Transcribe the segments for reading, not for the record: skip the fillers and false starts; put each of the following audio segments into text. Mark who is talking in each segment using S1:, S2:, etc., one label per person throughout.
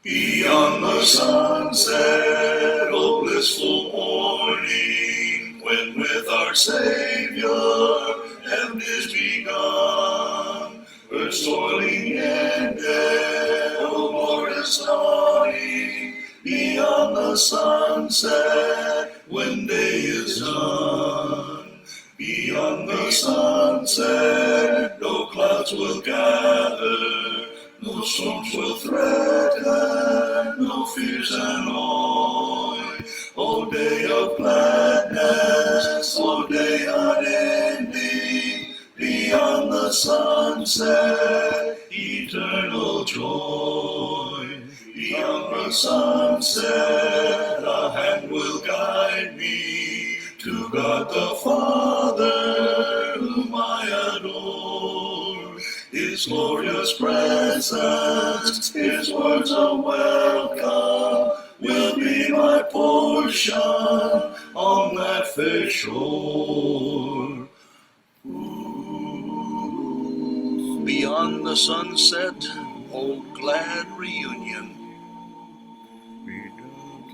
S1: Beyond the sunset, oh blissful morning, when with our Savior heaven is begun. Earth's toiling ended, oh Lord is dawning. Beyond the sunset, when day is done. Beyond the sunset, no clouds will gather, no storms will threaten, no fears annoy. O day of gladness, O day unending, beyond the sunset, eternal joy. Beyond the sunset, a hand will guide me to God the Father, whom I adore. His glorious presence, His words of welcome, will be my portion on that fair shore. Ooh. Beyond the sunset, oh glad reunion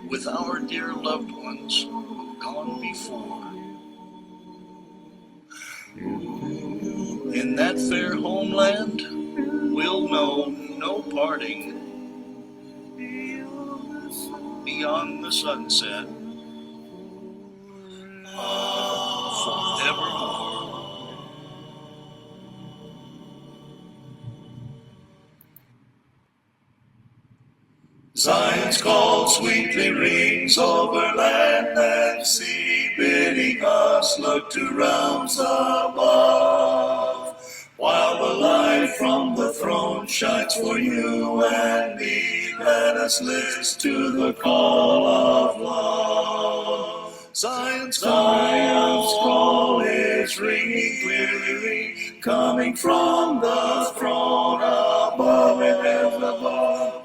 S1: with our dear loved ones who've gone before. In that fair homeland, we'll know no parting. Beyond the sunset, forevermore. Zion's call sweetly rings over land and sea, bidding us look to realms above. While the light from the throne shines for you and me, let us listen to the call of love. Zion's call is ringing clearly, coming from the throne above and above.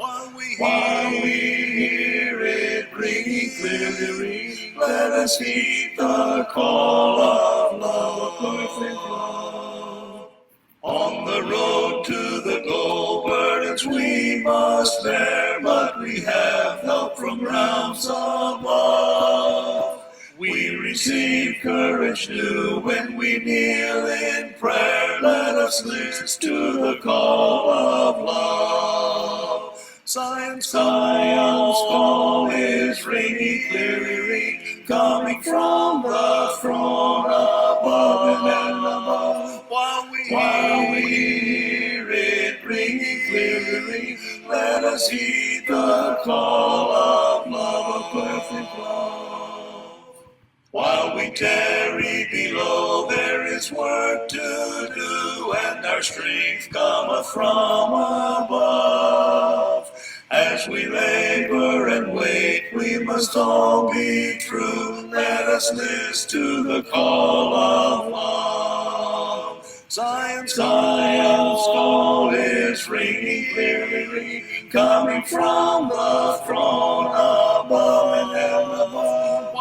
S1: While we hear it ringing clearly, let us heed the call of love, perfect love. On the road to the goal, burdens we must bear, but we have help from realms above. We receive courage new when we kneel in prayer. Let us listen to the call of love. Zion's call is ringing clearly, coming from the throne above and above. While we hear it ringing clearly, let us heed the call of love, of perfect love. While we tarry below, there is work to do, and our strength cometh from above. As we labor and wait, we must all be true. Let us listen to the call of love. Zion's call is ringing clearly, coming from the throne above and above.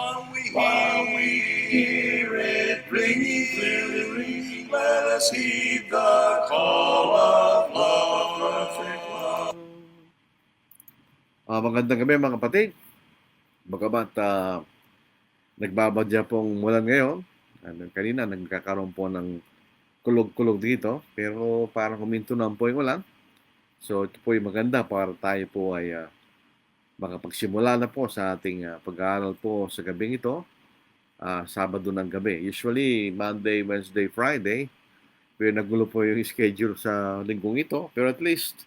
S1: While we hear it ringing clearly, let us heed the call of love, perfect love.
S2: Magandang gabi mga kapatid. Bagamat nagbabadya pong mulan ngayon, kanina nagkakaroon po ng kulog-kulog dito, pero parang huminto na po yung ulan. So ito po yung maganda para tayo po ay makapagsimula na po sa ating pag-aaral po sa gabing ito, Sabado ng gabi. Usually Monday, Wednesday, Friday, pero nagulo po yung schedule sa linggong ito, pero at least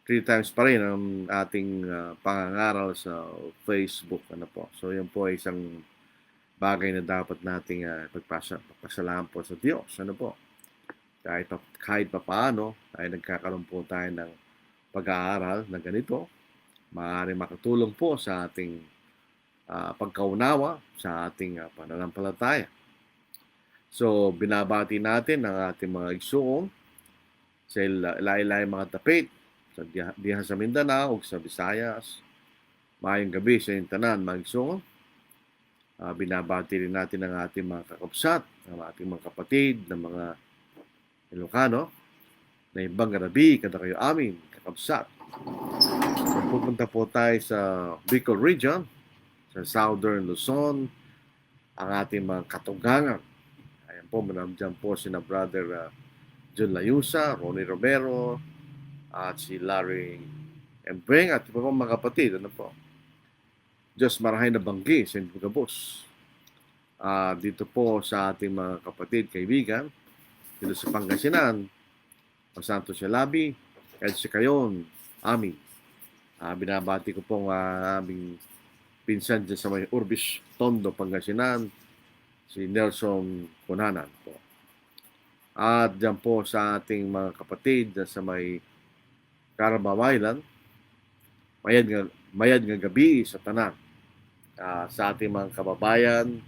S2: 3 times pa rin ang ating pangangaral sa Facebook. So yan po ay isang bagay na dapat nating pagpasalamat po sa Diyos. Kahit pa paano ay nagkakaroon po tayo ng pag-aaral na ganito, maaaring makatulong po sa ating pagkaunawa sa ating pananampalataya. So binabati natin ang ating mga igsuong sa ilaylay mga tapit, sa diha sa Mindanao o sa Visayas. Maayong gabi sa tanan mga igsuong. Binabati rin natin ang ating mga kakabsat, ang ating mga kapatid, ng mga Ilocano, na ibang gabi kada kayo amin kakabsat. pupunta po tayo sa Bicol Region, sa Southern Luzon, ang ating mga katugangan. Ayan po, nandiyan po si na Brother John Layusa, Ronnie Romero, at si Larry Embeng, at iba pong mga kapatid. Ano po? Diyos marahay na banggi sa Gabos. Dito po sa ating mga kapatid, kaibigan, dito sa Pangasinan, Santo Sialabi, kahit si Kayon, amin. Binabati ko pong aming pinsan dyan sa may Urbis, Tondo, Pangasinan, si Nelson Cunanan po. At dyan po sa ating mga kapatid dyan sa may Carabao Island, mayad nga gabi sa tanan. Sa ating mga kababayan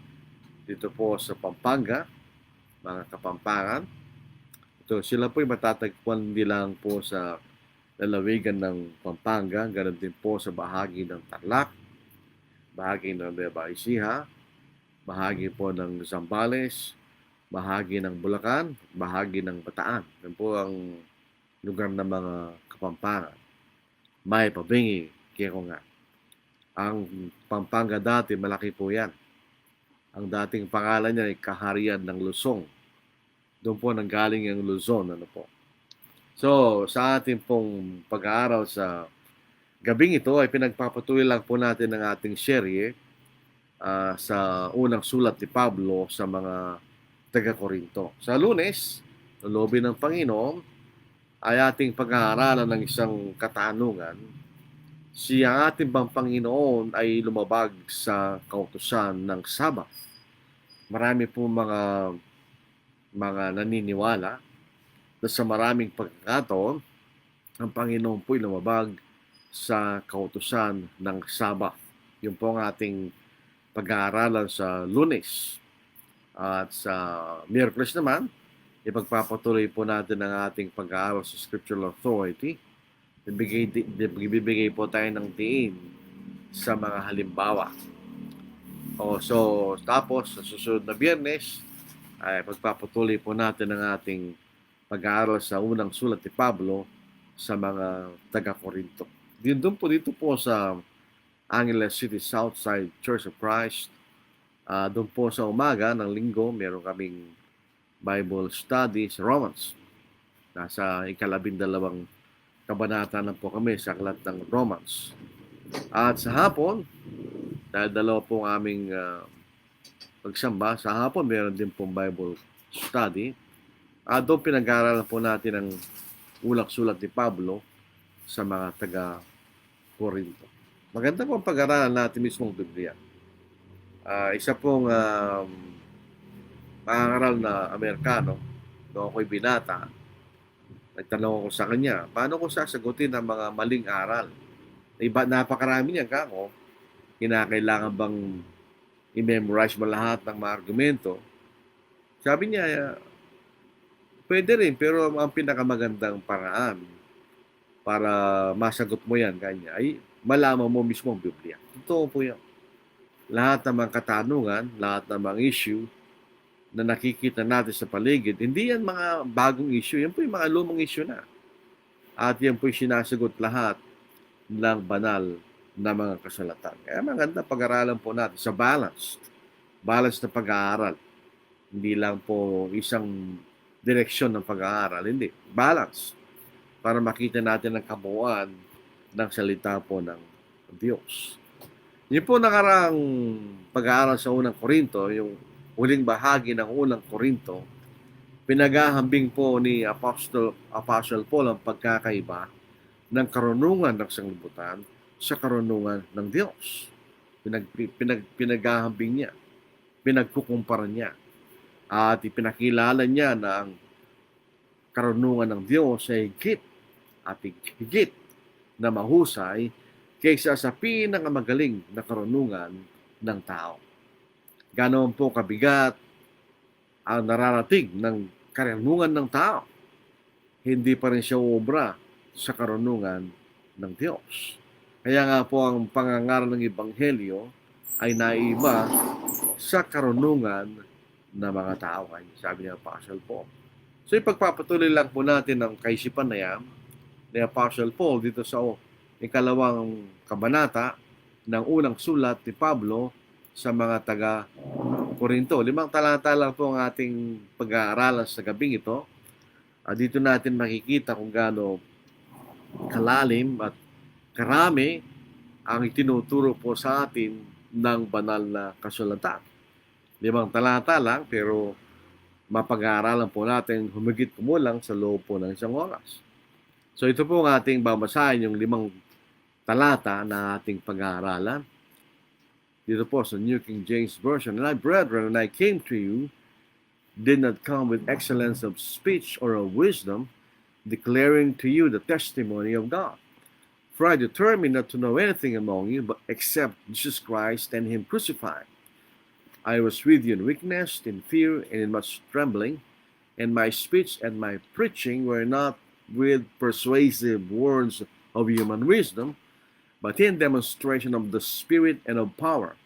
S2: dito po sa Pampanga, mga Kapampangan. Ito, sila po'y matatagpuan hindi lang po sa lalawigan ng Pampanga, ganoon din po sa bahagi ng Tarlac, bahagi ng Nueva Ecija, bahagi po ng Zambales, bahagi ng Bulacan, bahagi ng Bataan. Yan po ang lugar ng mga Kapampangan. May Pabingi, kaya ko nga. Ang Pampanga dati, malaki po yan. Ang dating pangalan niya ay Kaharian ng Luzon. Doon po nanggaling yung Luzon. Ano po. So, sa ating pong pag-aaral sa gabing ito ay pinagpapatuloy lang po natin ang ating serye sa unang sulat ni Pablo sa mga taga-Korinto. Sa Lunes, sa loob ng Panginoon, ay ating pag-aaralan ng isang katanungan. Si ang ating bang Panginoon ay lumabag sa kautusan ng Sabat. Marami po mga naniniwala na sa maraming pagkakataon, ang Panginoon po'y lumabag sa kautusan ng Sabat. Yun po ang ating pag-aaralan sa Lunes. At sa Miyerkules naman, ipagpapatuloy po natin ang ating pag-aaral sa Scriptural Authority. Bibigay po tayo ng diin sa mga halimbawa. Tapos, sa susunod na Biyernes, ay pagpapatuloy po natin ang ating pag-aaral sa unang sulat ni Pablo sa mga taga-Korinto. Dito po sa Angeles City Southside Church of Christ. Doon po sa umaga ng linggo, meron kaming Bible study sa Romans. Nasa 12 kabanata na po kami sa aklat ng Romans. At sa hapon, dahil dalawa pong aming pagsamba, sa hapon meron din pong Bible study. Doon pinag-aaralan po natin ang ulak-sulat ni Pablo sa mga taga-Korinto. Maganda po ang pag-aaralan natin mismong Biblia. Isa pong pangaral na Amerikano, noong ako'y binata, nagtanong ako sa kanya, paano ko sasagutin ang mga maling aral? Napakarami niyan kako. Kinakailangan bang i-memorize mo lahat ng mga argumento? Sabi niya, pwede rin, pero ang pinakamagandang paraan para masagot mo yan kanya ay malaman mo mismo ang Biblia. Totoo po yan. Lahat ng mga katanungan, lahat ng mga issue na nakikita natin sa paligid, hindi yan mga bagong issue. Yan po yung mga lumang issue na. At yan po yung sinasagot lahat ng banal na mga kasulatan. Kaya maganda pag-aralan po natin sa balance. Balance na pag-aaral. Hindi lang po isang direksyon ng pag-aaral. Hindi. Balance. Para makita natin ang kabuuan ng salita po ng Diyos. Yun po nakarang pag-aaral sa unang Korinto, yung huling bahagi ng unang Korinto, pinaghahambing po ni Apostle Paul ang pagkakaiba ng karunungan ng sanglibutan sa karunungan ng Diyos. Pinaghahambing niya, pinagkukumpara niya, at ipinakilala niya na ang karunungan ng Diyos ay higit na mahusay kaysa sa pinakamagaling na karunungan ng tao. Ganoon po kabigat ang nararating ng karunungan ng tao, hindi pa rin siya uubra sa karunungan ng Diyos. Kaya nga po ang pangangaral ng Ebanghelyo ay naiba sa karunungan ng mga tao. Sabi niya Apostle Paul. So ipagpapatuloy lang po natin ang kaisipan na yan ni Apostle Paul dito sa ikalawang kabanata ng unang sulat ni Pablo sa mga taga-Korinto. 5 talata lang po ang ating pag-aaralan sa gabing ito. Dito natin makikita kung gaano kalalim at karami ang itinuturo po sa atin ng banal na kasulatan. 5 talata lang pero mapag-aaralan po natin humigit kumulang sa loob po ng isang oras. So ito po ang ating babasahin, yung 5 talata na ating pag-aaralan. Dito po sa New King James Version. And I, brethren, when I came to you, did not come with excellence of speech or of wisdom, declaring to you the testimony of God. For I determined not to know anything among you but except Jesus Christ and Him crucified. I was with you in weakness, in fear, and in much trembling, and my speech and my preaching were not with persuasive words of human wisdom, but in demonstration of the Spirit and of power,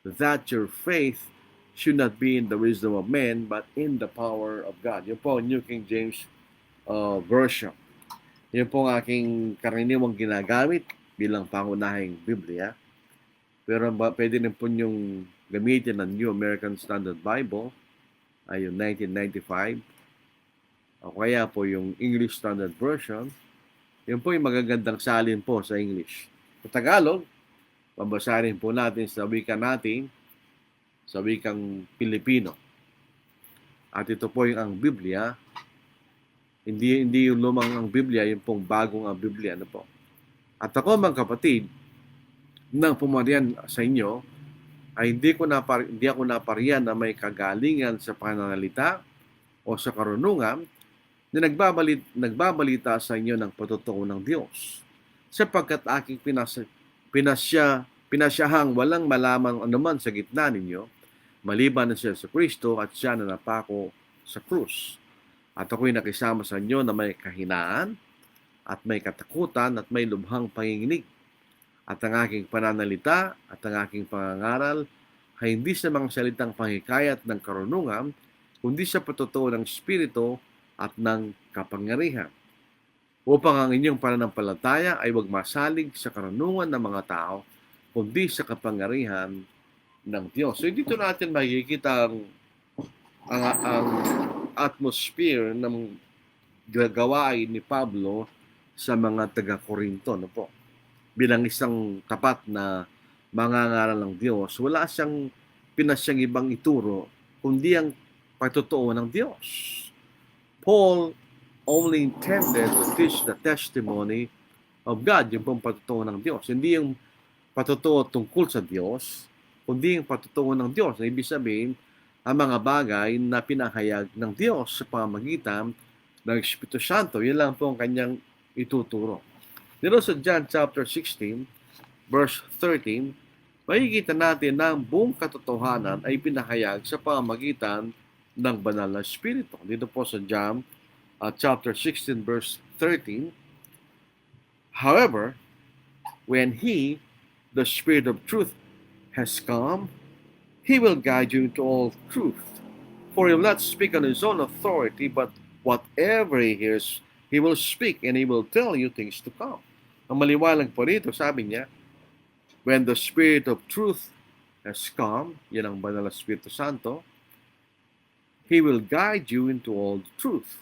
S2: that your faith should not be in the wisdom of men, but in the power of God. Yun po, New King James Version. Yun po ang aking karaniwang ginagamit bilang pangunahing Biblia. Pero pwede rin po yung gamitin ng New American Standard Bible, ay yung 1995. O kaya po yung English Standard Version. Yun po yung magagandang salin po sa English. Sa Tagalog, babasahin po natin sa wika natin, sa wikang Pilipino. At ito po yung ang Biblia. Hindi yung lumang ang Biblia, yung pong bagong ang Biblia. Ano po? At ako mga kapatid, nang pumarian sa inyo, ay hindi ako napariyan na may kagalingan sa pananalita o sa karunungan na nagbabalita sa inyo ng patutuo ng Diyos. Sapagkat aking pinasyahang walang malaman anuman sa gitna ninyo, maliban na siya sa Kristo at siya na napako sa krus. At ako'y nakisama sa inyo na may kahinaan at may katakutan at may lubhang panginginig. At ang aking pananalita at ang aking pangangaral ay hindi sa mga salitang panghikayat ng karunungan, kundi sa patutuo ng Espiritu at ng kapangyarihan. Upang ang inyong pananampalataya ay huwag masalig sa karunungan ng mga tao, kundi sa kapangyarihan ng Diyos. So dito natin makikita ang atmosphere ng gagawain ni Pablo sa mga taga-Korinto. No po? Bilang isang tapat na mangangaral ng Diyos, wala siyang pinasyang ibang ituro, kundi ang pagtotoo ng Diyos. Paul only intended to teach the testimony of God, yung pong patutuo ng Diyos. Hindi yung patutuo tungkol sa Diyos, kundi yung patutuo ng Diyos. Na ibig sabihin, ang mga bagay na pinahayag ng Diyos sa pamamagitan ng Espiritu Santo. Yun lang po ang kanyang ituturo. Dito sa John chapter 16, verse 13, makikita natin na ang buong katotohanan ay pinahayag sa pamamagitan ng banal na Espiritu. Dito po sa John chapter 16, verse 13, however, when He, the Spirit of truth, has come, He will guide you into all truth. For He will not speak on His own authority, but whatever He hears, He will speak, and He will tell you things to come. Ang maliwalag po rito, sabi niya, when the Spirit of truth has come, yan ang banal na Espiritu Santo, He will guide you into all truth.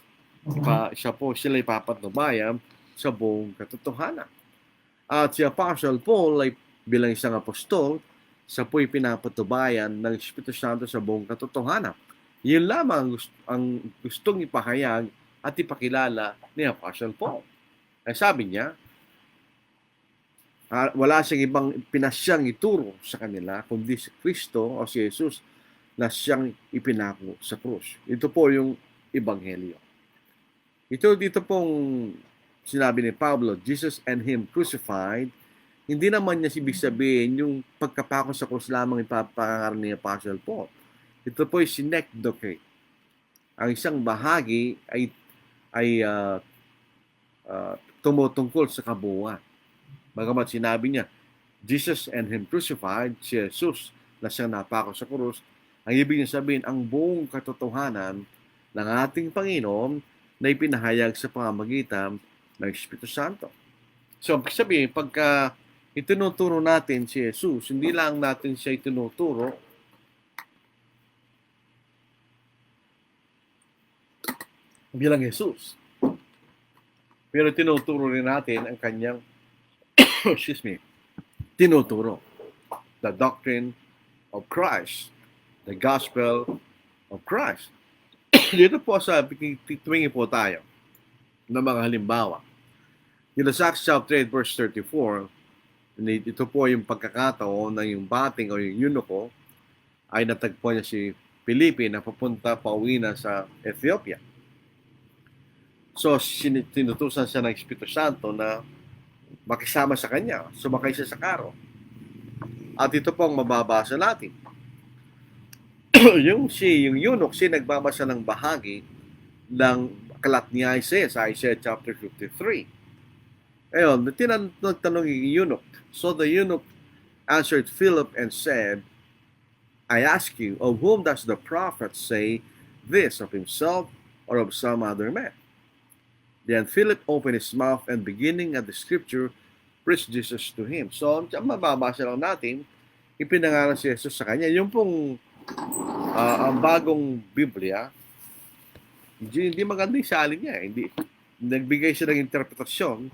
S2: Sila ipapatubayan sa buong katotohanan. At si Apostle Paul ay bilang isang apostol, sa po'y pinapatubayan ng Espiritu Santo sa buong katotohanan. Yun lamang ang gustong ipahayag at ipakilala ni Apostle Paul. Ay sabi niya, wala siyang ibang pinasyang ituro sa kanila, kundi si Kristo o si Jesus na siyang ipinako sa krus. Ito po yung Ebanghelyo. Dito pong sinabi ni Pablo, Jesus and Him crucified. Hindi naman niya ibig sabihin yung pagkapako sa krus lamang ipapangaral ni Apostle Paul. Ito po ay synecdoche. Ang isang bahagi ay tumutungkol sa kabuuan. Bagamat sinabi niya, Jesus and Him crucified, si Jesus na siyang napako sa krus, ang ibig niya sabihin, ang buong katotohanan ng ating Panginoon na ipinahayag sa pamamagitan ng Espiritu Santo. So, ibig sabihin, pagka itinuturo natin si Jesus, hindi lang natin siya itinuturo bilang Jesus. Pero tinuturo rin natin ang kanyang, excuse me, tinuturo. The doctrine of Christ. The gospel of Christ. Dito po sa tuwingin po tayo ng mga halimbawa. Yung sa Acts chapter 8 verse 34, ito po yung pagkakataon na yung bating o yung eunuko ay natagpo niya si Felipe na papunta pauwi na sa Ethiopia. So, tinutusan siya ng Espiritu Santo na makisama sa kanya, sumakay siya sa karo. At ito po ang mababasa natin. yung eunuch, nagbabasa ng bahagi ng aklat ni Isaiah sa Isaiah chapter 53. Ayun, tinanong yung eunuch. So the eunuch answered Philip and said, I ask you, of whom does the prophet say this, of himself or of some other man? Then Philip opened his mouth and beginning at the scripture, preached Jesus to him. So, mababasa lang natin, ipinangalan si Jesus sa kanya. Yung pong ang bagong Biblia, hindi maganda yung salin niya. Hindi, nagbigay siya ng interpretasyon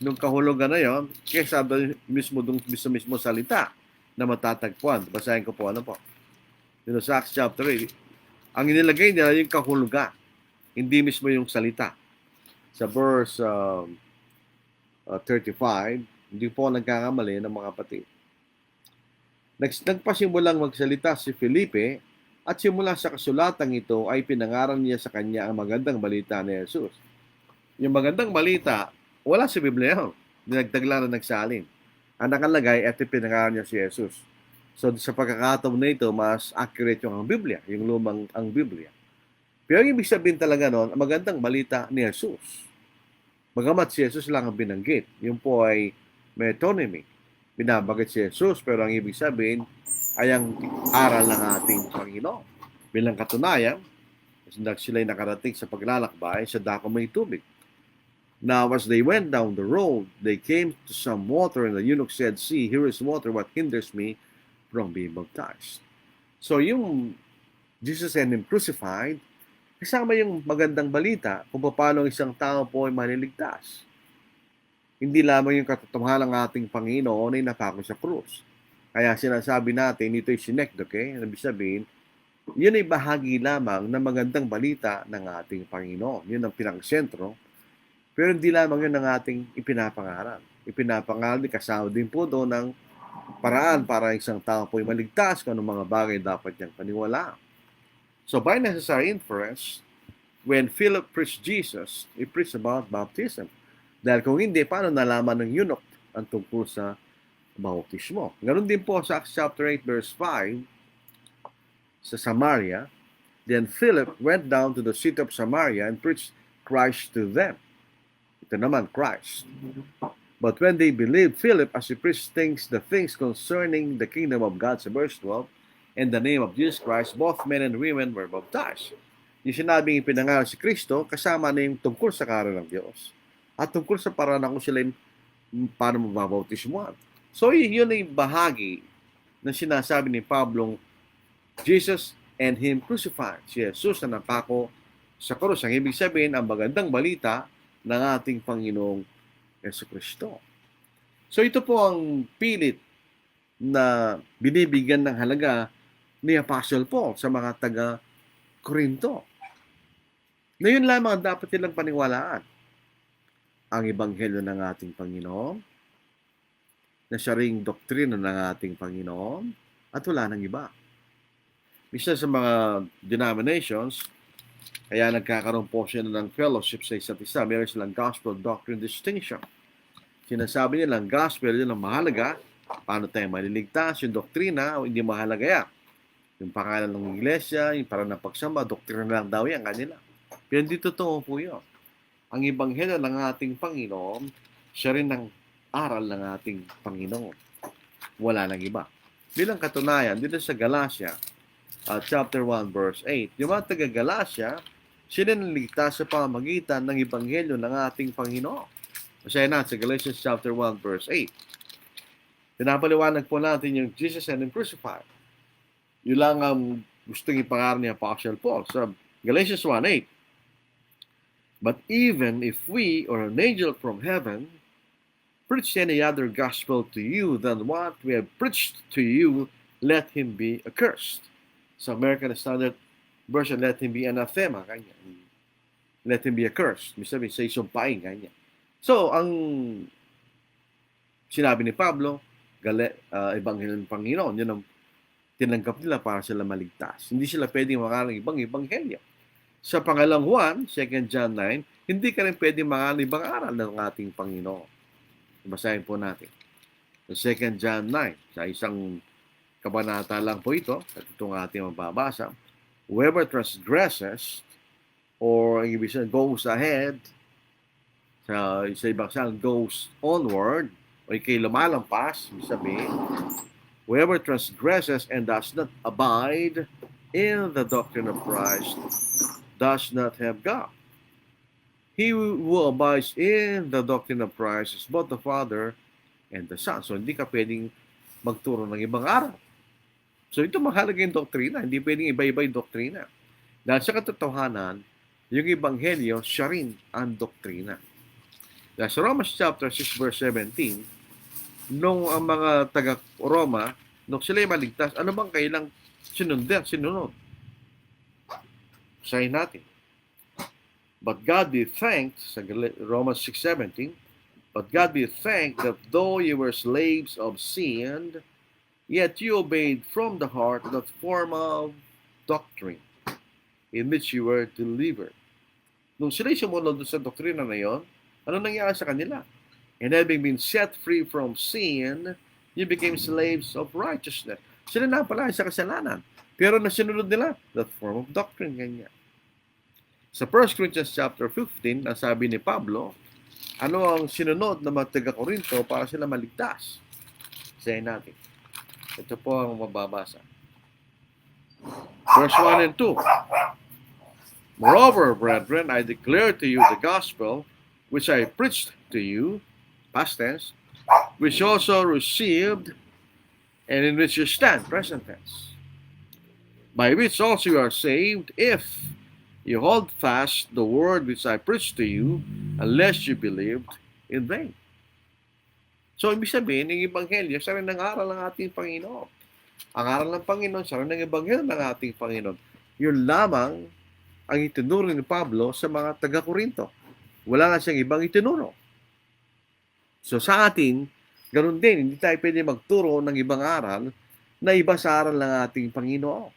S2: nung kahulugan na yon kaysa mismo salita na matatagpuan. Basahin ko po, ano po. Dito sa Acts chapter 8, ang inilagay nila yung kahulugan, hindi mismo yung salita. Sa verse 35, hindi po nagkakamali ng mga kapatid. Nagpasimulang magsalita si Felipe at simula sa kasulatang ito ay pinangaral niya sa kanya ang magandang balita ni Jesus. Yung magandang balita, wala sa Biblia. Dinagdag lang na nagsalin. Ang nakalagay at pinangaral niya si Jesus. So sa pagkakataon na ito, mas accurate yung ang Biblia, yung lumang ang Biblia. Pero ang ibig sabihin talaga noon, ang magandang balita ni Jesus. Bagamat si Jesus lang ang binanggit, yun po ay metonymy. Binabanggit si Jesus, pero ang ibig sabihin ay ang aral ng ating Panginoon. Bilang katunayan, sila'y nakarating sa paglalakbay sa dako may tubig. Now, as they went down the road, they came to some water, and the eunuch said, See, here is water, what hinders me from being baptized? So, yung Jesus and Him crucified, kasama yung magandang balita kung paano isang tao po ay maliligtas. Hindi lamang yung katotohanan ng ating Panginoon ay napako sa krus. Kaya sinasabi natin, ito ay synecdoche, ibig sabihin, yun ay bahagi lamang ng magandang balita ng ating Panginoon. Yun ang pinang-sentro. Pero hindi lamang yun ang ating ipinapangaral. Ipinapangaral, kasama din po doon ng paraan para isang tao po ay maligtas kung anong mga bagay dapat niyang paniwalaan. So by necessary inference, when Philip preached Jesus, he preached about baptism. Dahil kung hindi, paano nalaman ng eunuch ang tungkol sa bautismo? Ganon din po sa Acts chapter 8 verse 5 sa Samaria. Then Philip went down to the city of Samaria and preached Christ to them. Ito naman, Christ. But when they believed Philip as he preached the things concerning the kingdom of God, sa verse 12, in the name of Jesus Christ, both men and women were baptized. Yung sinabing ipinangaral si Kristo, kasama na yung tungkol sa karal ng Diyos. At tungkol sa paraan kung sila paano mababautismuhan. So yun ay bahagi na sinasabi ni Pablong Jesus and Him crucified. Si Jesus na napako sa krus. Ang ibig sabihin, ang magandang balita ng ating Panginoong Jesucristo. So ito po ang pilit na binibigyan ng halaga ni Apostle Paul sa mga taga-Korinto. Na yun lamang dapat nilang paniwalaan. Ang Ebanghelyo ng ating Panginoon, na siya ring doktrina ng ating Panginoon, at wala nang iba. Isa sa mga denominations, kaya nagkakaroon po sila ng fellowship sa isa't isa. Meron silang gospel doctrine distinction. Sinasabi nila, ang gospel yun ang mahalaga. Paano tayo maliligtas? Yung doktrina, hindi mahalaga yan. Yung pangalan ng iglesia, yung parang ng pagsamba, doktrina lang daw yan kanila. Pero hindi totoo po yun. Ang Ebanghelyo ng ating Panginoon, siya rin ang aral ng ating Panginoon. Wala nang iba. Bilang katunayan, dito sa Galatia, chapter 1, verse 8, yung mga taga-Galatia, sila naligtas sa pamamagitan ng Ebanghelyo ng ating Panginoon. Basahin natin sa Galatians chapter 1 verse 8. Pinapaliwanag po natin yung Jesus and Him crucified. Yun lang ang gustong ipangaral ni Apostle Paul sa Galatians 1:8. But even if we or an angel from heaven preach any other gospel to you than what we have preached to you, let him be accursed. Sa American Standard Version, let him be anathema. Kanya. Let him be accursed. Sabi sa isumpain. Kanya. So, ang sinabi ni Pablo, Ebanghelyo ng Panginoon, yun ang tinanggap nila para sila maligtas. Hindi sila pwedeng mangaral ng ibang ebanghelyo. Sa pangalang Juan, 2 John 9, hindi ka rin pwedeng mangaral ng ibang aral ng ating Panginoon. Basahin po natin. Sa 2 John 9, sa isang kabanata lang po ito, at itong ating mababasa, whoever transgresses, or ang ibig sabihin, goes ahead, sa ibang saan, goes onward, o ikay lumalampas, ibig sabihin, whoever transgresses and does not abide in the doctrine of Christ does not have God. He who abides in the doctrine of Christ is both the Father and the Son. So, hindi ka pwedeng magturo ng ibang aral. So, ito mahalaga yung doktrina. Hindi pwedeng iba-iba yung doktrina. Dahil sa katotohanan, yung Ebanghelyo, siya rin ang doktrina. Dahil sa Romans chapter 6 verse 17, nung ang mga taga-Roma, nung sila'y maligtas, ano bang kailang sinunod? Sayin natin. But God be thanked, sa Romans 6:17, but God be thanked that though you were slaves of sin, yet you obeyed from the heart that form of doctrine in which you were delivered. Nung sila'y sumunod sa doktrina na yon, ano nangyari sa kanila? And having been set free from sin, you became slaves of righteousness. Sila na pala sa kasalanan. Pero nasinunod nila that form of doctrine, ganyan. Sa 1 Corinthians chapter 15, ang sabi ni Pablo, ano ang sinunod na mga taga-Korinto para sila maligtas? Sayin natin. Ito po ang mababasa. Verse 1 and 2. Moreover, brethren, I declare to you the gospel which I preached to you, past tense, which also received, and in which you stand, present tense, by which also you are saved, if you hold fast the word which I preached to you, unless you believed in vain. So, ibig sabihin, yung Ebanghelyo, siya rin ang aral ng ating Panginoon. Ang aral ng Panginoon, siya rin ang Ebanghelyo ng ating Panginoon. Yun lamang ang itinuro ni Pablo sa mga taga-Korinto. Wala na siyang ibang itinuro. So, sa atin, ganun din, hindi tayo pwede magturo ng ibang aral na iba sa aral ng ating Panginoon.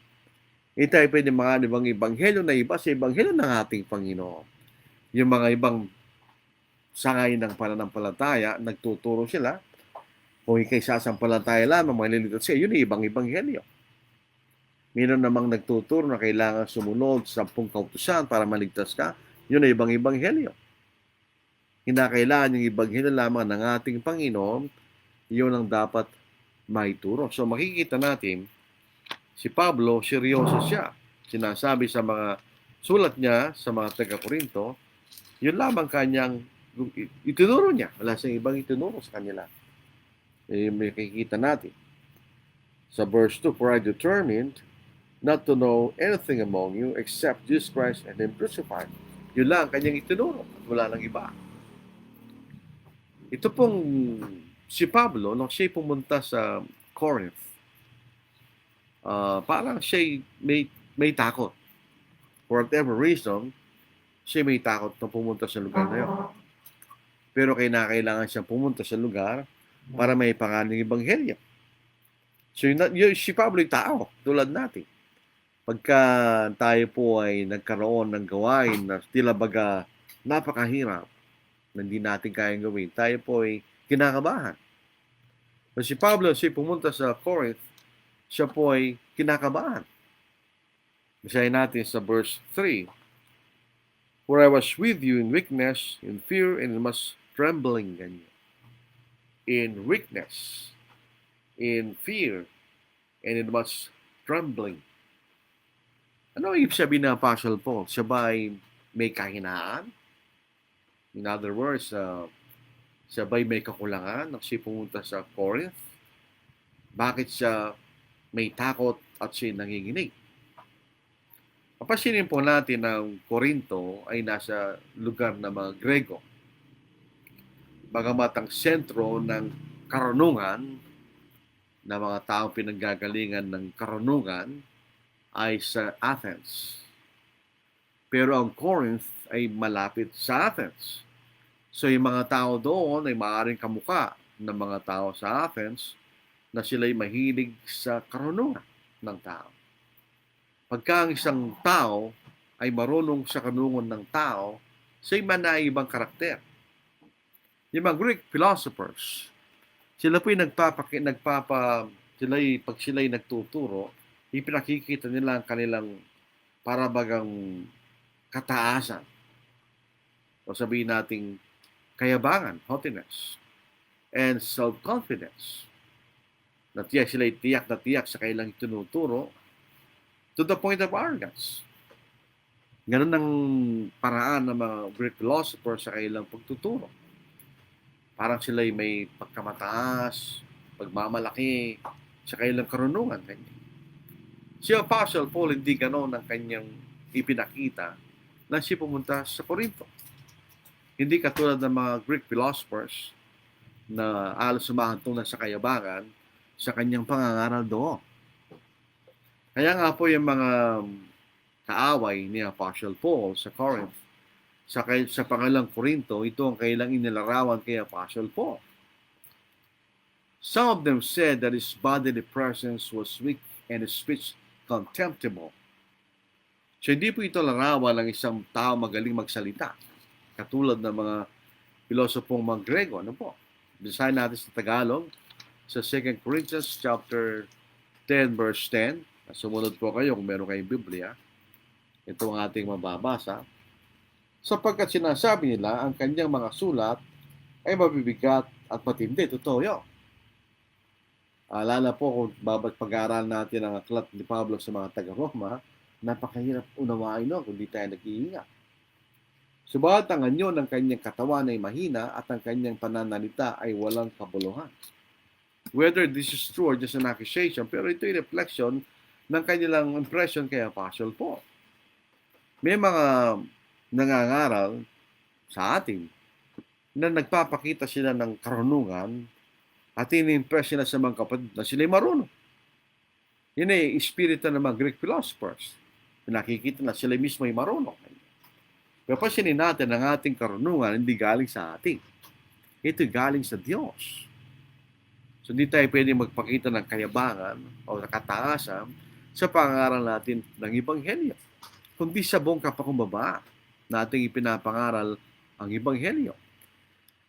S2: Hindi tayo pwede mga ibang ebanghelyo na iba sa ebanghelyo ng ating Panginoon. Yung mga ibang sangay ng pananampalataya, nagtuturo sila, kung ikay sasampalataya lamang, malilitas siya, yun ay ibang ebanghelyo. Meron namang nagtuturo na kailangan sumunod sa 10 kautusan para maligtas ka, yun ay ibang ebanghelyo. Kinakailangan yung ebanghelyo lamang ng ating Panginoon, yun ang dapat maituro. So makikita natin, si Pablo, seryoso siya. Sinasabi sa mga sulat niya sa mga taga-Korinto, yun lamang kanyang itinuro niya. Wala siyang ibang itinuro sa kanila. May kikita natin. Sa verse 2, for I determined not to know anything among you except Jesus Christ and Him crucified. Yun lang kanyang itinuro. Wala nang iba. Ito pong si Pablo, nung siya pumunta sa Corinth, parang siya may takot. For whatever reason, siya may takot na pumunta sa lugar na yun. Pero kailangan siyang pumunta sa lugar para may pangalan ng Ebanghelyo. So, si Pablo yung tao, tulad natin. Pagka tayo po ay nagkaroon ng gawain na tila baga napakahirap na hindi natin kayang gawin, tayo po ay kinakabahan. So, si Pablo, siya pumunta sa Corinth, siya po ay kinakabahan. Basahin natin sa verse 3. For I was with you in weakness, in fear, and in much trembling. Ganyan. In weakness, in fear, and in much trembling. Ano ibig sabihin ng Apostle Paul? Siya ba ay may kahinaan? In other words, Siya ba'y may kakulangan nang siya pumunta sa Corinth? Bakit siya may takot at siya nanginginig? Papansinin po natin na ang Korinto ay nasa lugar ng mga Grego. Bagamat ang sentro ng karunungan na mga taong pinanggagalingan ng karunungan ay sa Athens. Pero ang Corinth ay malapit sa Athens. So yung mga tao doon ay maaaring kamukha ng mga tao sa Athens na sila'y mahilig sa karunungan ng tao. Pagka ang isang tao ay marunong sa karunungan ng tao, siya'y manaibang karakter. Yung mga Greek philosophers, sila po'y pag sila'y nagtuturo, ipinakikita nila ang kanilang parabagang kataasan. O sabihin nating kayabangan, haughtiness, and self-confidence. Na sila'y tiyak na tiyak sa kailang tinuturo to the point of arrogance. Ganun ang paraan ng mga Greek philosophers sa kailang pagtuturo. Parang sila'y may pagkamataas, pagmamalaki sa kailang karunungan. Si Apostle Paul hindi ganoon ang kanyang ipinakita na siya pumunta sa Corinto. Hindi katulad ng mga Greek philosophers na alos sumahantong na sa kayabangan sa kanyang pangangaral doon. Kaya nga po yung mga kaaway ni Apostle Paul sa Corinth, sa pangalang Corinto, ito ang kailang inilarawan kay Apostle Paul. Some of them said that his bodily presence was weak and his speech contemptible. So hindi po ito larawan ng isang tao magaling magsalita, katulad ng mga pilosopong mga Grego. Ano po? Basahin natin sa Tagalog, sa 2 Corinthians chapter 10 verse 10. Sumunod po kayo kung meron kayong Biblia. Ito ang ating mababasa. Sapagkat sinasabi nila ang kanyang mga sulat ay mabibigat at matindi. Totoo yun. Alala po kung pag-aaral natin ang aklat ni Pablo sa mga taga-Roma, napakahirap unawain no kung di tayo nag-iingat. Subalit ang anyo ng kanyang katawan ay mahina at ang kanyang pananalita ay walang kabuluhan. Whether this is true or just an accusation, pero ito ay reflection ng kanilang impression kay Apostle Paul. May mga nangangaral sa atin na nagpapakita sila ng karunungan at ini-impress sila sa mga kapatid na sila'y marunong. Yun ay espiritu ng mga Greek philosophers. Nakikita na sila mismo ay marunong. Pero pasinin natin ang ating karunungan hindi galing sa atin. Ito galing sa Diyos. So hindi tayo pwede magpakita ng kayabangan o kataasan sa pangaral natin ng Ebanghelyo. Kundi sa buong kapakumbaba nating ipinapangaral ang Ebanghelyo.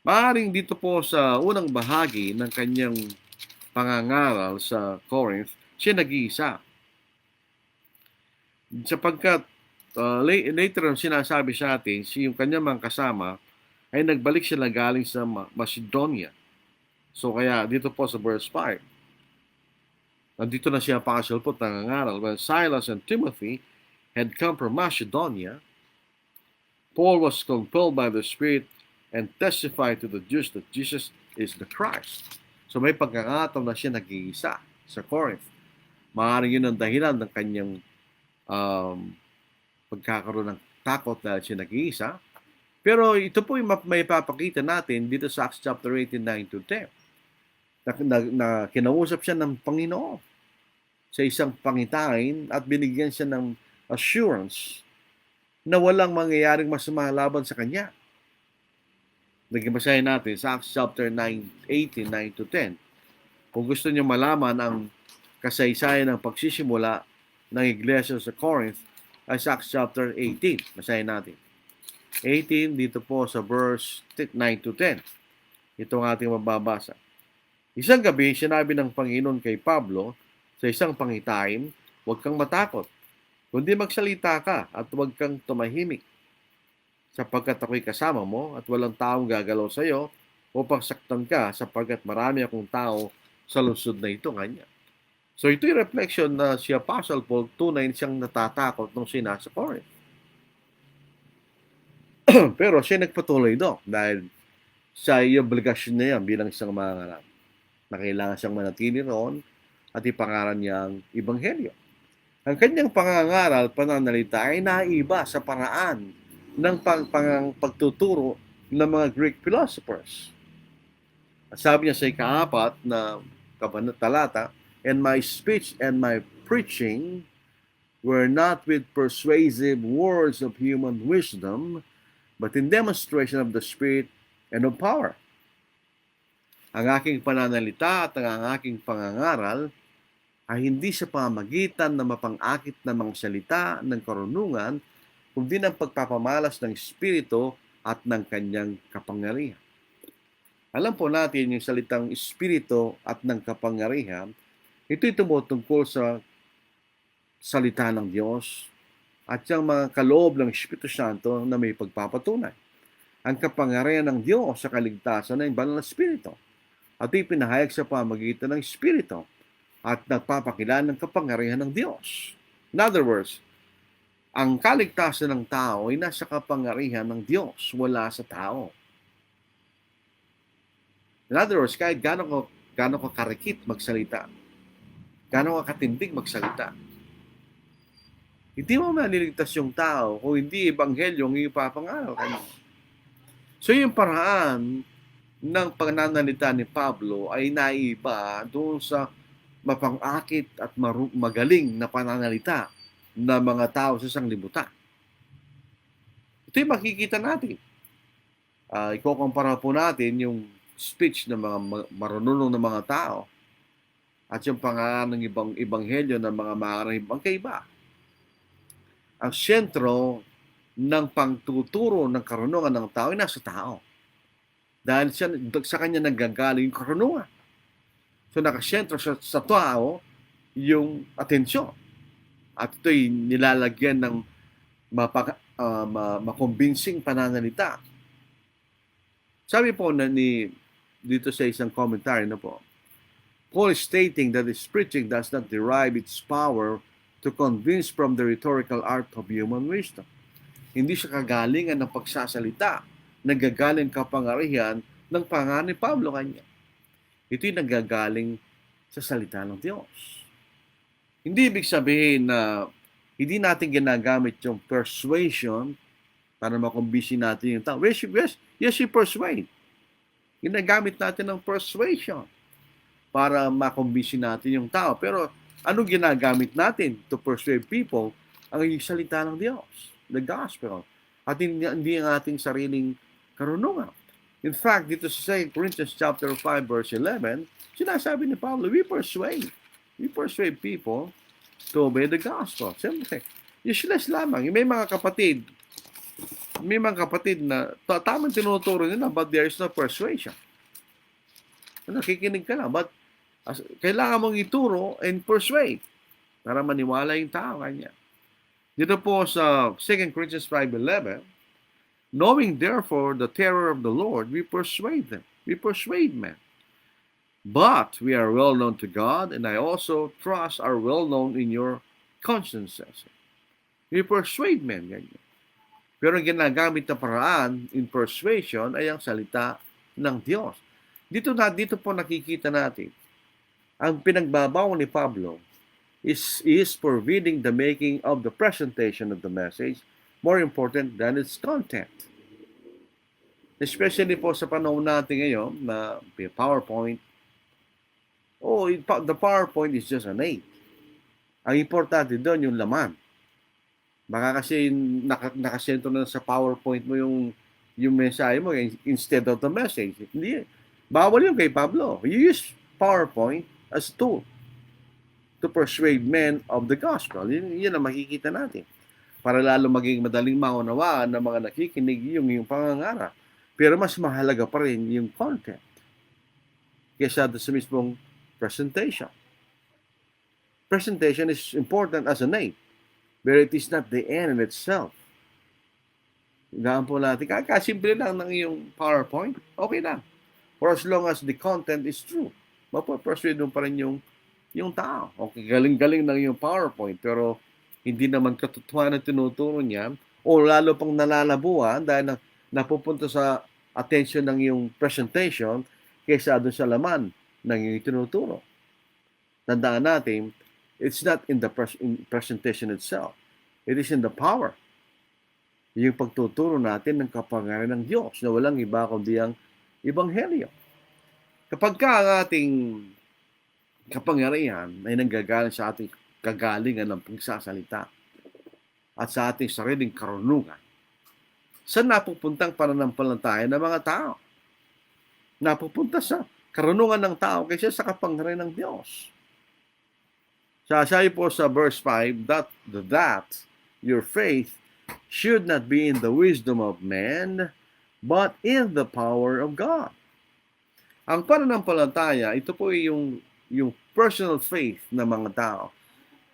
S2: Maaaring dito po sa unang bahagi ng kanyang pangangaral sa Corinth, siya nag-iisa. Sapagkat later on sinasabi sa atin, yung kanyang mga kasama ay nagbalik sila galing sa Macedonia. So kaya dito po sa verse 5, nandito na siya Apostle po nangangaral. When Silas and Timothy had come from Macedonia, Paul was compelled by the Spirit and testified to the Jews that Jesus is the Christ. So may pagkakataon na siya nag-iisa sa Corinth. Maaaring yun ang dahilan ng kanyang pagkakaroon ng takot dahil siya nag-iisa. Pero ito po yung may papakita natin dito sa Acts chapter 18, 9-10. Na kinausap siya ng Panginoon sa isang pangitain at binigyan siya ng assurance na walang mangyayaring masama laban sa kanya. Nagbasahin natin sa Acts chapter 18, 9-10. Kung gusto niyo malaman ang kasaysayan ng pagsisimula ng iglesia sa Corinth, ay sa Acts chapter 18. Basahin natin. 18 dito po sa verse 9-10. Ito ang ating mababasa. Isang gabi, sinabi ng Panginoon kay Pablo sa isang pangitain, huwag kang matakot, kundi magsalita ka at huwag kang tumahimik, sapagkat ako'y kasama mo at walang taong gagalaw sa iyo upang saktan ka, sapagkat marami akong tao sa lungsod na ito. Kanya. So ito'y reflection na si Apostle Paul tunay siyang natatakot nung siya nasa Corinth. Pero siya nagpatuloy doon dahil sa obligasyon niya yan bilang isang mangangaral na kailangan siyang manatili roon at ipangaral niya ang Ebanghelyo. Ang kanyang pangangaral, pananalita ay naiba sa paraan ng pagtuturo ng mga Greek philosophers. Sabi niya sa ika-4 na talata, "And my speech and my preaching were not with persuasive words of human wisdom, but in demonstration of the Spirit and of power." Ang aking pananalita at ang aking pangangaral ay hindi sa pamagitan ng mapang-akit na mga salita ng karunungan, kundi ng pagpapamalas ng Espiritu at ng kanyang kapangyarihan. Alam po natin yung salitang Espiritu at ng kapangyarihan, ito'y tumutungkol sa salita ng Diyos at yung mga kaloob ng Espiritu Santo na may pagpapatunay. Ang kapangyarihan ng Diyos sa kaligtasan ay banal na Espiritu at ipinahayag sa pamagitan ng Espiritu at nagpapakilala ng kapangyarihan ng Diyos. In other words, ang kaligtasan ng tao ay nasa kapangyarihan ng Diyos, wala sa tao. In other words, kahit gaano ka karikit magsalita, gaano ka katindig magsalita, hindi mo maliligtas yung tao kung hindi ebanghelyo ang ipapangaral kanya. So yung paraan ng pananalita ni Pablo ay naiba doon sa mapang-akit at magaling na pananalita ng mga tao sa sanglibutan. Ito yung makikita natin. Ikukumpara po natin yung speech ng mga marunong ng mga tao at yung pangalan ng ibang ebanghelyo ng mga ibang kaiba. Ang sentro ng pangtuturo ng karunungan ng tao ay nasa tao. Dahil sa kanya nanggagaling yung karunungan. So nakasentro sa tao yung atensyon. At ito'y nilalagyan ng makombinsing pananalita. Sabi po dito sa isang commentary na po, Paul is stating that his preaching does not derive its power to convince from the rhetorical art of human wisdom. Hindi siya kagalingan ng pagsasalita, nagagaling kapangyarihan ng pangalan ni Pablo kanya. Ito'y nagagaling sa salita ng Diyos. Hindi ibig sabihin na hindi natin ginagamit yung persuasion para makumbisi natin yung tao. Yes, we persuade. Ginagamit natin ng persuasion para makumbisi natin yung tao. Pero anong ginagamit natin to persuade people? Ang salita ng Diyos, the gospel. At hindi ang ating sariling karunungan. In fact, dito sa 2 Corinthians chapter 5 verse 11, sinasabi ni Pablo, we persuade people to obey the gospel. Siyempre, useless lamang. May mga kapatid na tamang tinuturo nila but there is no persuasion. Nakikinig ka lang, but kailangan mong ituro and persuade para maniwala yung tao kanya. Dito po sa 2 Corinthians 5:11, knowing therefore the terror of the Lord, we persuade them. We persuade men. But we are well known to God, and I also trust are well known in your consciences. We persuade men. Ganyan. Pero ang ginagamit na paraan in persuasion ay ang salita ng Diyos. Dito po nakikita natin ang pinagbabaw ni Pablo is forbidding the making of the presentation of the message more important than its content. Especially po sa panahon natin ngayon na PowerPoint. The PowerPoint is just an aid. Ang importante doon yung laman. Baka kasi nakasentro na sa PowerPoint mo yung mensahe mo instead of the message. Hindi. Bawal yung kay Pablo. You use PowerPoint as a tool to persuade men of the gospel. Yun ang makikita natin. Para lalo maging madaling maunawaan ng mga nakikinig yung pangangaral. Pero mas mahalaga pa rin yung content kaysa sa mismong presentation. Presentation is important as an aid, but it is not the end in itself. Gaan po natin, kasimple lang ng iyong PowerPoint, okay lang. For as long as the content is true, mapapersuade mo pa rin yung tao. Okay, galing-galing ng iyong PowerPoint, pero hindi naman katotohanan na tinuturo niya, o lalo pang nalalabuan dahil napupunta sa attention ng iyong presentation kaysa doon sa laman ng iyong tinuturo. Tandaan natin, it's not in the presentation itself. It is in the power. Yung pagtuturo natin ng kapangyarihan ng Diyos na walang iba kundi ang Ebanghelyo. Kapag ang ating kapangyarihan ay nanggagaling sa ating kagalingan ng pagsasalita at sa ating sariling karunungan, saan napupuntang pananampalataya ng mga tao? Napupunta sa karunungan ng tao kaysa sa kapangyarihan ng Diyos. Sasabi po sa verse 5, that your faith should not be in the wisdom of man, but in the power of God. Ang pananampalataya, ito po yung personal faith ng mga tao.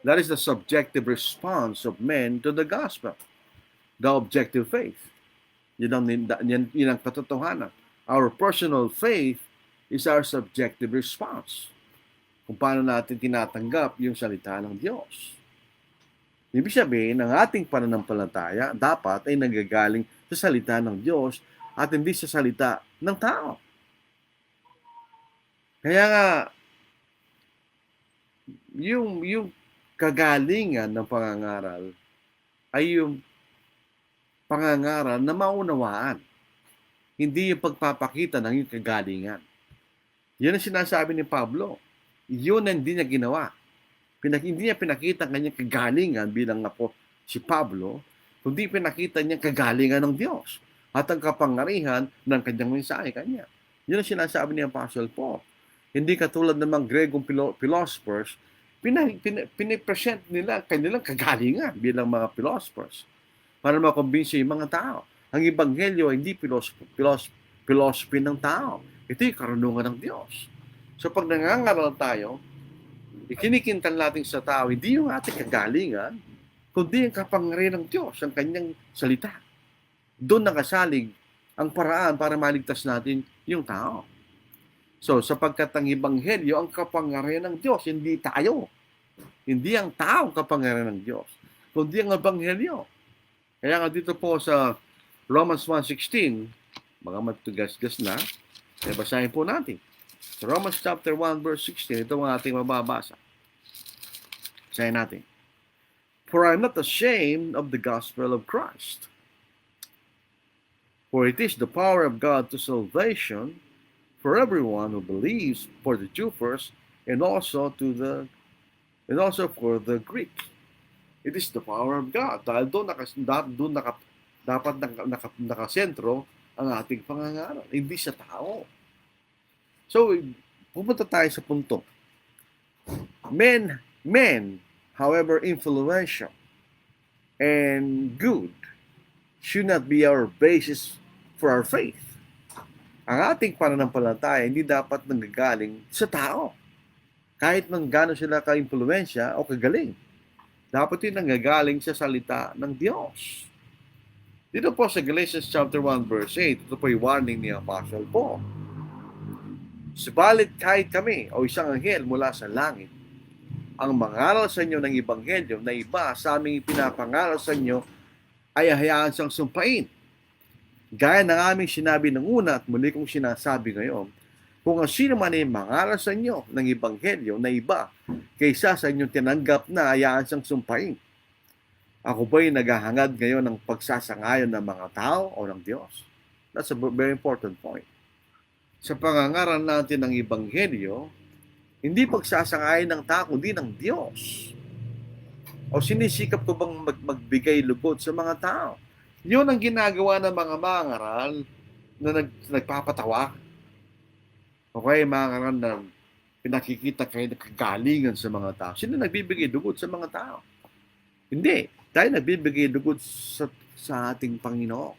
S2: That is the subjective response of men to the gospel. The objective faith. Yun ang katotohanan. Our personal faith is our subjective response. Kung paano natin tinatanggap yung salita ng Diyos. Ibig sabihin, ang ating pananampalataya dapat ay nanggagaling sa salita ng Diyos at hindi sa salita ng tao. Kaya nga, yung kagalingan ng pangangaral ay yung pangangaral na maunawaan. Hindi yung pagpapakita ng yung kagalingan. Yun ang sinasabi ni Pablo. Yun ang hindi niya ginawa. Hindi niya pinakita ang kanyang kagalingan bilang nga po si Pablo, kundi pinakita niya kagalingan ng Diyos at ang kapangyarihan ng kanyang mensahe kanya. Yun ang sinasabi ni Apostle Paul. Hindi katulad ng mga Gregong philosophers, pinipresent nila kanilang kagalingan bilang mga philosophers para makumbinsi yung mga tao. Ang Ebanghelyo ay hindi philosophy ng tao. Ito yung karunungan ng Diyos. So pag nangangaral tayo, ikinikintan natin sa tao, hindi yung ating kagalingan, kundi ang kapangyarihan ng Diyos, ang kanyang salita. Doon nakasalig ang paraan para maligtas natin yung tao. So, sapagkat ang Ebanghelyo, ang kapangyarihan ng Diyos, hindi tayo. Hindi ang tao kapangyarihan ng Diyos, kundi ang Ebanghelyo. Kaya nga dito po sa Romans 1:16, mga matugasgas na, basahin po natin. Sa Romans chapter 1 verse 16, ito ang ating mababasa. Sayin natin. For I am not ashamed of the gospel of Christ. For it is the power of God to salvation for everyone who believes, for the Jew first, and also for the Greek. It is the power of God. Dahil dapat nakasentro ang ating pangangaral, hindi sa tao. So, pupunta tayo sa punto. Men, however influential and good, should not be our basis for our faith. Ang ating pananampalataya hindi dapat nanggagaling sa tao. Kahit nang gano'n sila ka-impluensya o kagaling. Dapat yun nanggagaling sa salita ng Diyos. Dito po sa Galatians chapter 1 verse 8, ito po yung warning ni Apostle Paul. Subalit kahit kami o isang anghel mula sa langit, ang mangaral sa inyo ng Ebanghelyo na iba sa aming pinapangaral sa inyo ay hayaan siyang sumpain. Gaya ng aming sinabi ng una at muli kong sinasabi ngayon, kung ang sino man ay mangaral sa inyo ng Ebanghelyo na iba kaysa sa inyong tinanggap na hayaan siyang sumpain. Ako ba'y naghahangad ngayon ng pagsasangayon ng mga tao o ng Diyos? That's a very important point. Sa pangangaral natin ng Ebanghelyo, hindi pagsasangayon ng tao, kundi ng Diyos. O sinisikap ko bang magbigay lugod sa mga tao? Yun ang ginagawa ng mga mangaral na nagpapatawa. Okay, mangaral na pinakikita kayo na kagalingan sa mga tao. Sino nagbibigay lugod sa mga tao? Hindi. Tayo nagbibigay lugod sa ating Panginoon.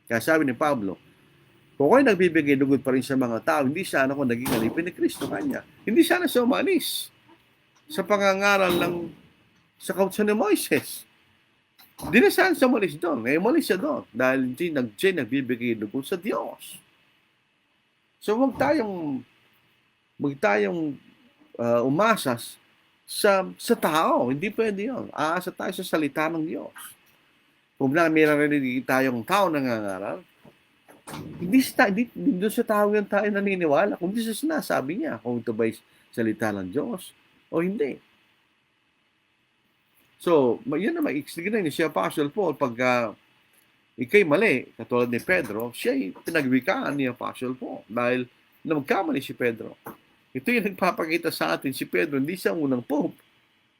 S2: Kaya sabi ni Pablo, kung ako'y nagbibigay lugod pa rin sa mga tao, hindi sana ako naging alipin ni Kristo kanya. Hindi sana siya umalis sa pangangaral sa kautusan ni Moises. Hindi na sana siya umalis doon. Umalis siya doon dahil hindi nagbibigay lugod sa Diyos. So huwag tayong umasas sa tao. Hindi pwede yun. Aasa tayo sa salita ng Diyos. Kung na may narinig tayong tao nangangaral, Hindi doon sa tao yan tayo naniniwala, kundi sa sinasabi niya kung ito ba'y salita ng Diyos o hindi. So, yun na maikstignan niya si Apostle Paul pagka ikay mali, katulad ni Pedro, siya'y pinagwikaan ni Apostle Paul dahil na magkamali si Pedro. Ito yung nagpapakita sa atin, si Pedro, hindi siya unang Pope.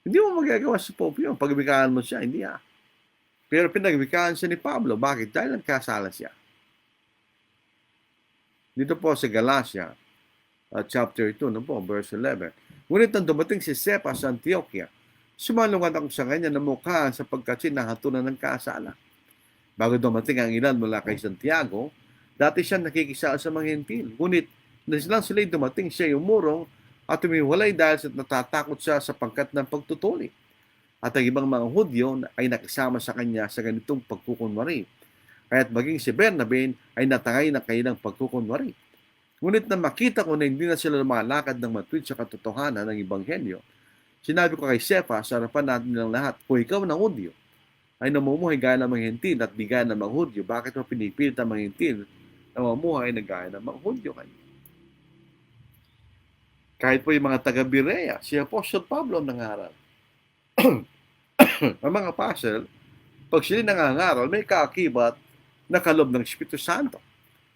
S2: Hindi mo magagawa sa Pope yun. Pagwikaan mo siya, hindi Pero pinagwikaan siya ni Pablo. Bakit? Dahil nagkasala siya. Dito po sa Galatia, chapter 2, verse 11. Ngunit nang dumating si Cephas sa Antioquia, sumalungat ako sa kanya na mukha sapagkat sinahatunan ng kasala. Bago dumating ang ilan mula kay Santiago, dati siya nakikisala sa mga hentil. Ngunit nang sila'y dumating, siya umurong at tumiwalay dahil sa natatakot siya sa pangkat ng pagtutuli. At ang ibang mga Hudyo ay nakisama sa kanya sa ganitong pagkukunwari. Kaya't maging si Bernabe ay natangay ng kanilang pagkukunwari. Ngunit na makita ko na hindi na sila lumalakad ng matuwid sa katotohanan ng Ebanghelyo, sinabi ko kay Cephas sa harapan natin ng lahat, kung ikaw ng Hudyo ay namumuhay gaya ng mga hentil at di gaya ng mga Hudyo, bakit mo pinipilit ang mga hentil na mamumuhay na gaya ng mga Hudyo kayo? Kahit po yung mga taga-Berea, si Apostle Pablo nangaral. Ang mga apostle, pag sila nangangaral, may kaakibat na kalob ng Espiritu Santo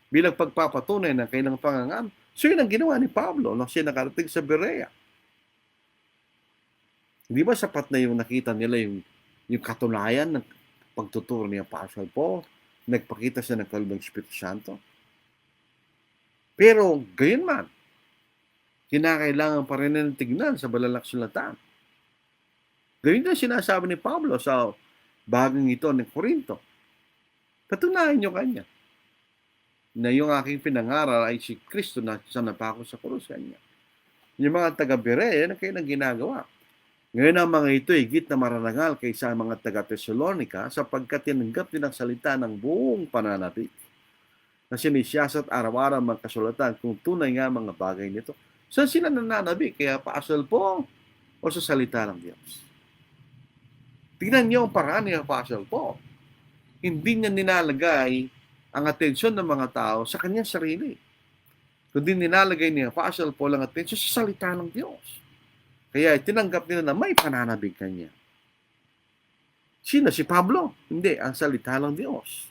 S2: bilang pagpapatunay ng kanilang pangangaral. So yun ang ginawa ni Pablo nung siya nakarating sa Berea. Hindi ba sapat na yung nakita nila yung katunayan ng pagtuturo ni Apostle Paul? Nagpakita siya ng kalob ng Espiritu Santo. Pero gayon man, kinakailangan pa rin ng tignan sa balalaksulatan. Gayun din sinasabi ni Pablo sa bagong ito ng Korinto. Patunayan nyo kanya na yung aking pinangaral ay si Kristo na sanapako sa krus kanya. Yung mga taga-Berea, na kayo nang ginagawa. Ngayon ang mga ito ay higit na marangal kaysa mga taga-Thessalonica sapagkat tinanggap din ang salita ng buong pananapik na sinisiyasat araw-araw mga kasulatan kung tunay nga mga bagay nito. Saan sila nananabik? Kaya Apostle Paul o sa salita ng Diyos? Tingnan niyo ang paraan ni Apostle Paul. Hindi niya nilalagay ang atensyon ng mga tao sa kanyang sarili. Kundi nilalagay ni Apostle Paul ang atensyon sa salita ng Diyos. Kaya tinanggap nila na may pananabik kanya. Sino? Si Pablo? Hindi, ang salita ng Diyos.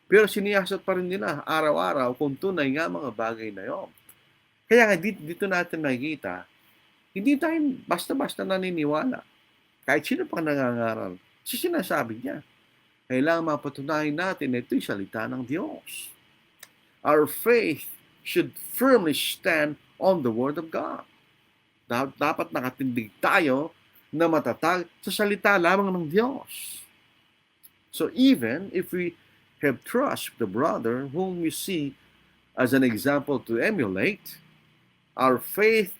S2: Pero siniyasat pa rin nila araw-araw kung tunay nga mga bagay na yun. Kaya nga dito natin nakikita, hindi tayo basta-basta naniniwala. Kahit sino pang nangangaral, sinasabi niya. Kailangan mapatunayan natin na ito'y salita ng Diyos. Our faith should firmly stand on the Word of God. Dapat nakatindig tayo na matatag sa salita lamang ng Diyos. So even if we have trust the brother whom we see as an example to emulate, our faith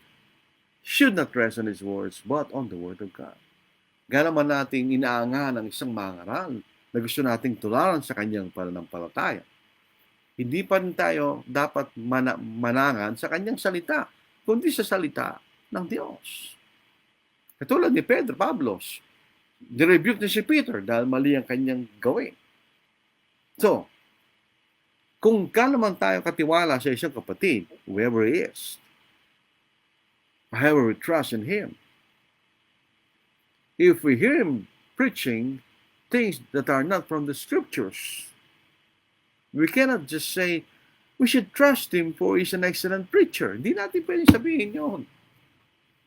S2: should not rest on His words, but on the Word of God. Gano'n man nating inaangahan ang isang mangaral na gusto nating tularan sa kanyang pananampalataya, hindi pa rin tayo dapat manangan sa kanyang salita, kundi sa salita ng Diyos. Katulad ni Pablo, nirebuke na si Peter dahil mali ang kanyang gawin. So, kung naman tayo katiwala sa isang kapatid, whoever he is, however we trust in him, if we hear him preaching things that are not from the scriptures, we cannot just say, we should trust him for he's an excellent preacher. Hindi natin pwede sabihin yun.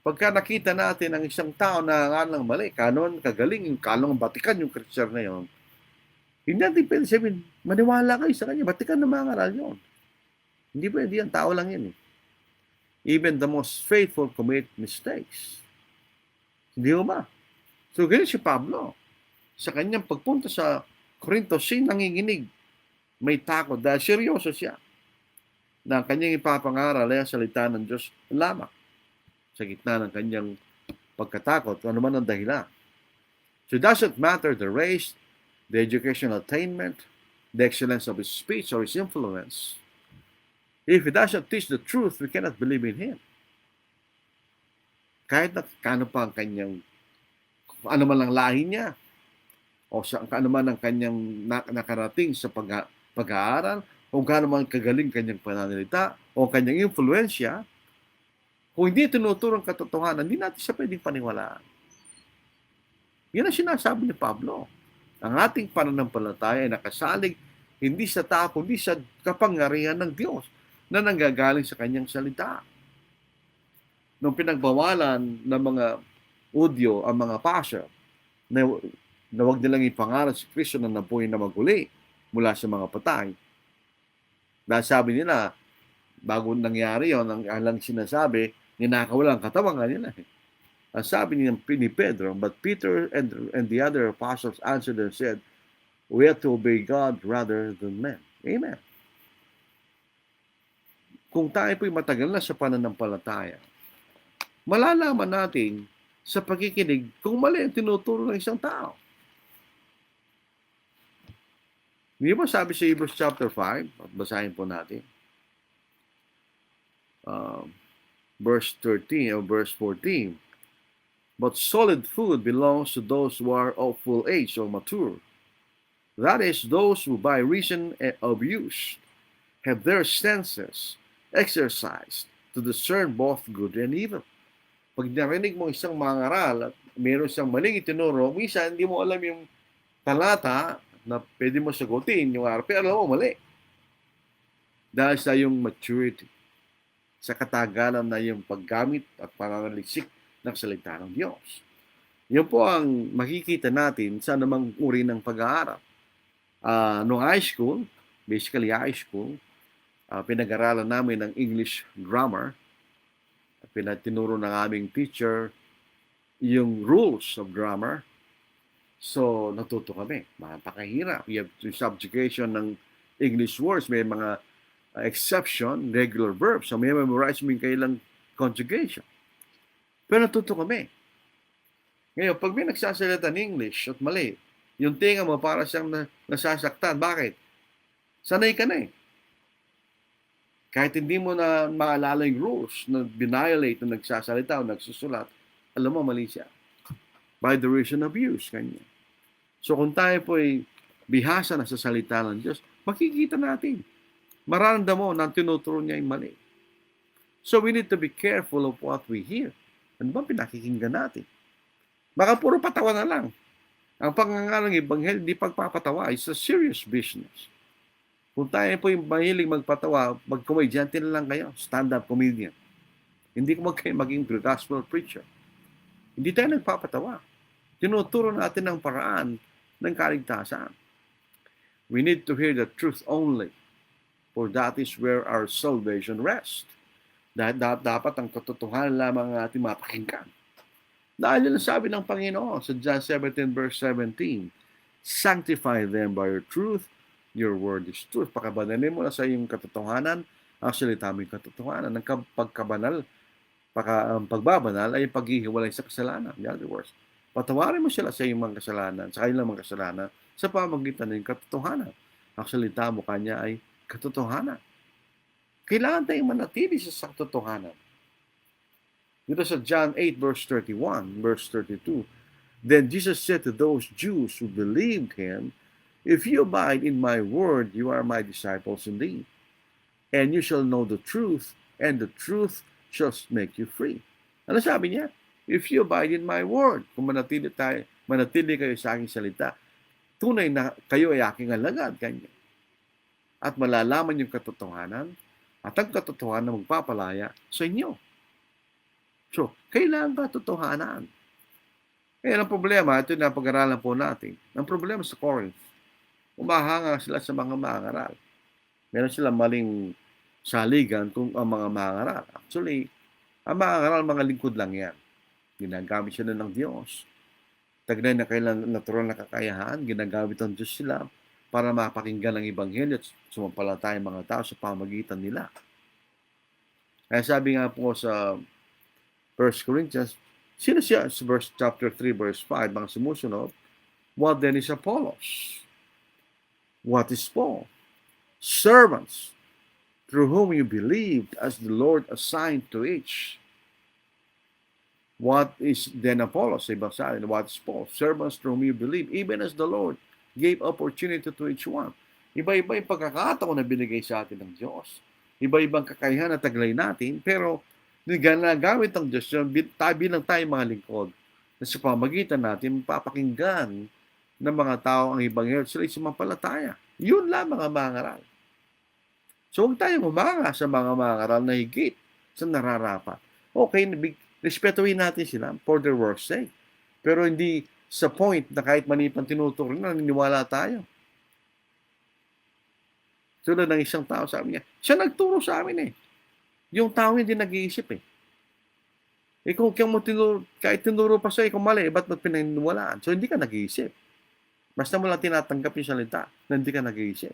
S2: Pagka nakita natin ang isang tao na ngalang mali, kanon, kagaling, yung kalong batikan yung Christian na yun, hindi natin pwede sabihin, maniwala kayo sa kanya, batikan na mga ngaral yun. Hindi pwede yan, tao lang yan eh. Even the most faithful commit mistakes. Hindi mo ba? So, ganyan si Pablo. Sa kanyang pagpunta sa Corinto, siya nanginginig. May takot dahil seryoso siya na ang kanyang ipapangaral ay ang salita ng Diyos lamang sa gitna ng kanyang pagkatakot, ano man ang dahilan. So it doesn't matter the race, the educational attainment, the excellence of his speech or his influence. If he doesn't teach the truth, we cannot believe in him. Kahit na kano pa ang kanyang, ano man ang lahi niya, o sa ano man ang kanyang nakarating sa pag-aaral, kung gaano man kagaling kanyang pananalita o kanyang influensya, kung hindi tinuturo ang katotohanan, hindi natin siya pwedeng paniwalaan. Yan ang sinasabi ni Pablo. Ang ating pananampalataya ay nakasalig hindi sa tao, kundi sa kapangyarihan ng Diyos na nanggagaling sa kanyang salita. Nung pinagbawalan ng mga Udyo ang mga pastor na huwag nilang ipangalan si Kristo na nabuhay na maguli mula sa mga patay. Dahil sabi nila, bago nangyari yun, ang lang sinasabi, ninakawalan ang katawan nila. Ang sabi ni Pedro, but Peter and the other apostles answered and said, we have to obey God rather than men. Amen. Kung tayo po'y matagal na sa pananampalataya, malalaman natin sa pagkikinig kung mali ang tinuturo ng isang tao. Hindi ba sabi sa Hebrews chapter 5, basahin po natin, verse 13 or verse 14, but solid food belongs to those who are of full age or mature. That is, those who by reason of use have their senses exercised to discern both good and evil. Pag narinig mo isang mangaral at meron siyang maling itinuro, minsan hindi mo alam yung talata na pwede mo sagutin yung araw, pero alam mo mali. Dahil sa yung maturity, sa katagalan na yung paggamit at pananaliksik ng salita ng Diyos. Yun po ang makikita natin sa namang uri ng pag-aaral. Noong high school, basically high school, pinag-aralan namin ng English grammar. Pinatinuro ng aming teacher yung rules of grammar. So, natuto kami. Napakahirap. You have to subjugation ng English words. May mga exception, regular verbs. So, may memorize mo yung kailang conjugation. Pero natuto kami. Ngayon, pag may nagsasalita ng English at mali, yung tinga mo para siyang nasasaktan. Bakit? Sanay ka na eh. Kahit hindi mo na maalala yung rules na binviolate na nagsasalita o nagsusulat, alam mo, mali siya. By the reason of use, kanya. So kung tayo po ay bihasa na sa salita ng Diyos, makikita natin. Mararamdaman mo na tinuturo niya yung mali. So we need to be careful of what we hear. Ano ba pinakikinggan natin? Baka puro patawa na lang. Ang pangangalang Ebanghelyo, di pagpapatawa. It's a serious business. Kung tayo po yung mahilig magpatawa, mag-komedyante na lang kayo, stand-up comedian. Hindi ko kayo maging gospel preacher. Hindi tayo nagpapatawa. Tinuturo natin ang paraan ng kaligtasan. We need to hear the truth only, for that is where our salvation rests. Dahil dapat ang katotohanan lamang ang ating mapakinggan. Dahil yun ang sabi ng Panginoon sa John 17 verse 17, sanctify them by your truth, your word is truth. Pakabanalin mo na sa iyong katotohanan, ang salita mo yung katotohanan. Ang pagbabanal ay paghihiwalay sa kasalanan. In other words, patawarin mo sila sa iyong mga kasalanan, sa kanilang mga kasalanan, sa pamagitan ng katotohanan. Ang salita mo kanya ay katotohanan. Kailangan tayong manatili sa katotohanan. Dito sa John 8 verse 31, verse 32, then Jesus said to those Jews who believed him, if you abide in my word, you are my disciples indeed. And you shall know the truth, and the truth shall make you free. Ano sabi niya? If you abide in my word, kung manatili kayo sa aking salita, tunay na kayo ay aking alagad, kanya. At malalaman yung katotohanan, at ang katotohanan magpapalaya sa inyo. So, kailangan katotohanan. Kaya ang problema, ito yung napag-aralan po natin. Ang problema sa Corinth, umahanga sila sa mga mangaral. Meron silang maling saligan kung ang mga mangaral. Actually, ang mangaral, mga lingkod lang yan. Ginagamit sila ng Diyos. Tagnay na kailang natural na kakayahan, ginagamit ng Diyos sila para mapakinggan ang Ebanghelyo at sumampalataya mga tao sa pamagitan nila. Kaya sabi nga po sa 1 Corinthians, sino siya? Sa chapter 3, verse 5, mga sumusunod, what then is Apollos? What is Paul? Servants, through whom you believed as the Lord assigned to each. What is then Apollos? What is Paul? Servants through whom you believe, even as the Lord gave opportunity to each one. Iba-iba yung pagkakataon na binigay sa atin ng Diyos. Iba-ibang kakayahan na taglay natin, pero ginagamit ng Diyos yun, bilang tayo mga lingkod, na sa pamagitan natin, mapapakinggan ng mga tao ang Ebanghelyo, sila sumampalataya. Yun lamang ang mangaral. So huwag tayong umanga sa mga mangaral na higit sa nararapat. Okay, respetuhin natin sila for their work's sake. Pero hindi sa point na kahit mali pang tinuturo na naniniwala tayo. Tulad ng isang tao, sabi niya, siya nagturo sa amin eh. Yung tao hindi nag-iisip eh. Kung mo tinuro, kahit tinuro pa sa'yo, kung mali, ba't mo pinaniniwalaan? So hindi ka nag-iisip. Basta mo lang tinatanggap yung salita na hindi ka nag-iisip.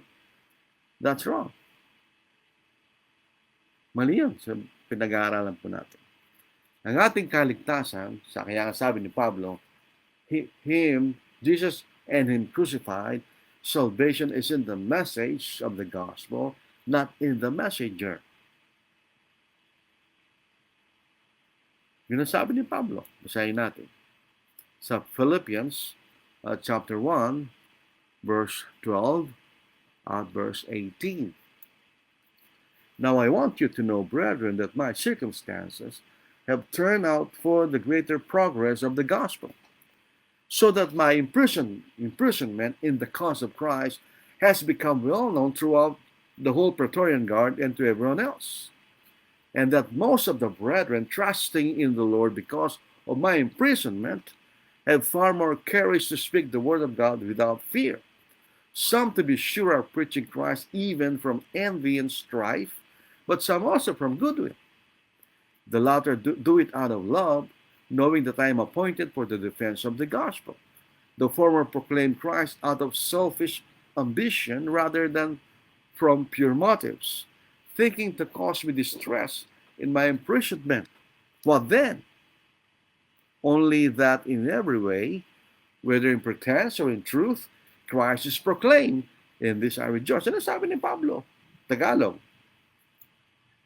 S2: That's wrong. Mali yun. So, pinag-aaralan po natin. Ang ating kaligtasan, kaya nga sabi ni Pablo, Him, Jesus, and Him crucified, salvation is in the message of the gospel, not in the messenger. Yun ang sabi ni Pablo. Basahin natin. Sa Philippians chapter 1, verse 12 at verse 18. Now I want you to know, brethren, that my circumstances have turned out for the greater progress of the gospel, so that my imprisonment in the cause of Christ has become well known throughout the whole Praetorian Guard and to everyone else, and that most of the brethren, trusting in the Lord because of my imprisonment, have far more courage to speak the word of God without fear. Some, to be sure, are preaching Christ even from envy and strife, but some also from goodwill. The latter do it out of love, knowing that I am appointed for the defense of the gospel. The former proclaim Christ out of selfish ambition rather than from pure motives, thinking to cause me distress in my imprisonment. What then? Only that in every way, whether in pretense or in truth, Christ is proclaimed. In this I rejoice. Ano sabi ni Pablo? Tagalog.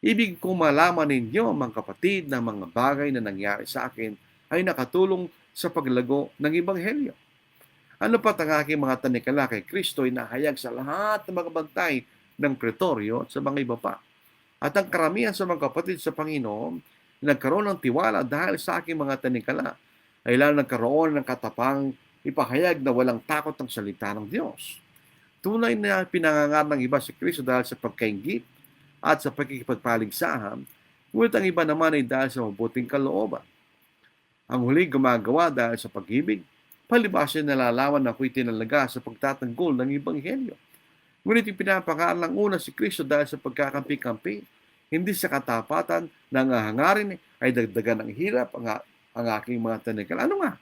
S2: Ibig kong malaman ninyo, mga kapatid, na mga bagay na nangyari sa akin ay nakatulong sa paglago ng Ebanghelyo. Ano pat ang aking mga tanikala kay Kristo ay nahayag sa lahat ng mga bantay ng Pretorio at sa mga iba pa. At ang karamihan sa mga kapatid sa Panginoon nagkaroon ng tiwala dahil sa aking mga tanikala ay lalo nagkaroon ng katapang ipahayag na walang takot ng salita ng Diyos. Tunay na pinangangar ng iba si Kristo dahil sa pagkaingit at sa pagkikipagpaligsahan, ngunit ang iba naman ay dahil sa mabuting kalooban. Ang huling gumagawa dahil sa pag-ibig, palibasin nalalaman na ako'y tinalaga sa pagtatanggol ng Ebanghelyo. Ngunit ipinapangaral ng una si Kristo dahil sa pagkakampi-kampi, hindi sa katapatan na ang hangarin ay dagdagan ng hirap ang aking mga tanikala. Ano nga?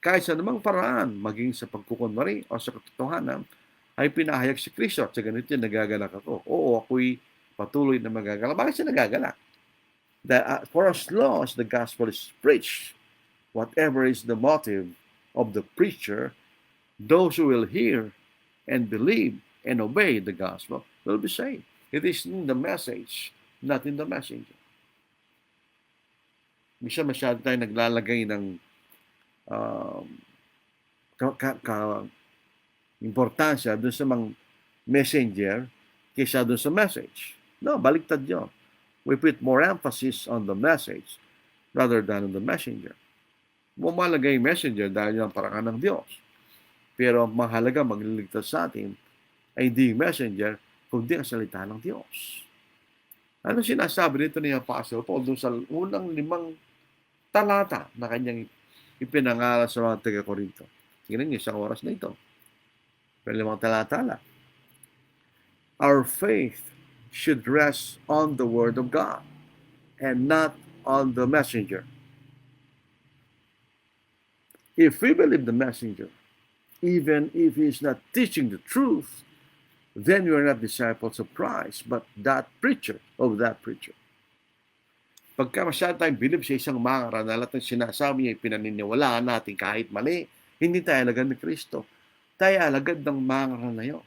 S2: Kahit sa namang paraan, maging sa pagkukunwari o sa katotohanan, ay pinahayag si Kristo at sa ganito nagagalak ako. Oo, ako'y patuloy na magagalak. Bakit siya nagagalak? For as long as the gospel is preached, whatever is the motive of the preacher, those who will hear and believe and obey the gospel will be saved. It is in the message, not in the messenger. Minsan masyado tayo naglalagay ng importansya doon sa mga messenger kaysa doon sa message. No, baliktad yun. We put more emphasis on the message rather than on the messenger. Mahalaga yung messenger dahil yung parangan ng Diyos. Pero mahalaga magliligtas sa atin ay hindi yung messenger kundi ang salita ng Diyos. Ano sinasabi dito ni Apostle Paul doon sa unang 5 talata na kanyang ipinangaral sa mga taga-Korinto? Tingnan niyo, isang oras na ito. Pero 5 talata lang. Our faith should rest on the Word of God and not on the messenger. If we believe the messenger, even if he is not teaching the truth, then we are not disciples of Christ, but that preacher. Pagka masyado tayong believe sa isang mangaral na lahat ng sinasabi niya, pinaniniwalaan natin kahit mali, hindi tayo alagad ni Kristo. Tayo alagad ng mangaral na yun.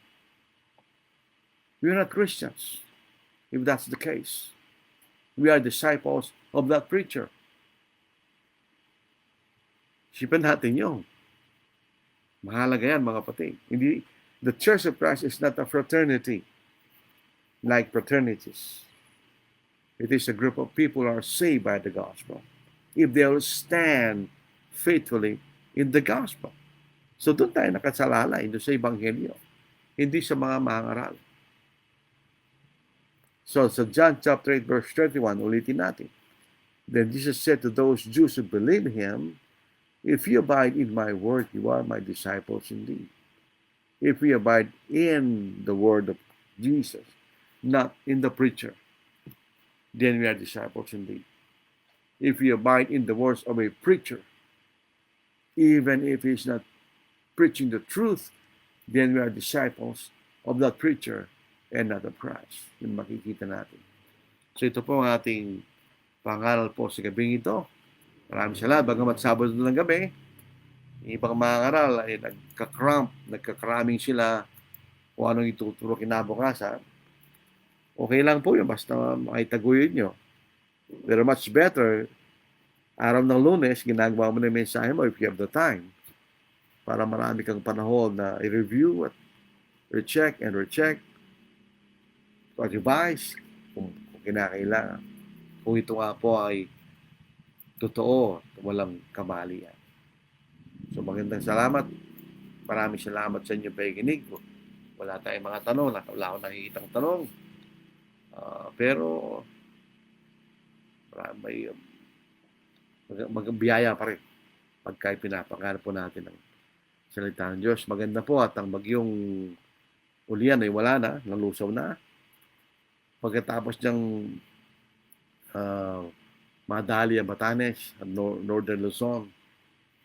S2: We are not Christians, if that's the case. We are disciples of that preacher. Sipan natin yun. Mahalaga yan, mga kapatid. The Church of Christ is not a fraternity like fraternities. It is a group of people who are saved by the gospel if they will stand faithfully in the gospel. So doon tayo nakasalalay, doon sa Ebanghelyo, hindi sa mga mangaral. So sa John chapter 8 verse 31, ulitin natin. Then Jesus said to those Jews who believe in Him, if you abide in my word, you are my disciples indeed. If we abide in the word of Jesus, not in the preacher, then we are disciples indeed. If we abide in the words of a preacher, even if he is not preaching the truth, then we are disciples of that preacher and not of Christ. Yung makikita natin. So ito po ang ating pangaral po sa gabing ito. Maraming salamat. Bagamat Sabado ng gabi, ibang mga aral ay nagkakraming sila kung anong ituturo kinabukasan. Okay lang po yun, basta maitaguyod nyo. Pero much better, araw ng Lunes, ginagawa mo na yung mensahe mo if you have the time. Para marami kang panahon na i-review at recheck and recheck, revise kung kinakailangan. Kung ito nga po ay totoo at walang kamalian. So magandang salamat. Maraming salamat sa inyong pakikinig. Wala tayong mga tanong. Wala akong nakikitang tanong. Pero may magbiyaya pa rin pagka pinapangarap po natin ng salita ng Diyos. Maganda po at ang bagyong ulian ay wala na, nalusaw na. Pagkatapos niyang madali ang Batanes at Northern Luzon,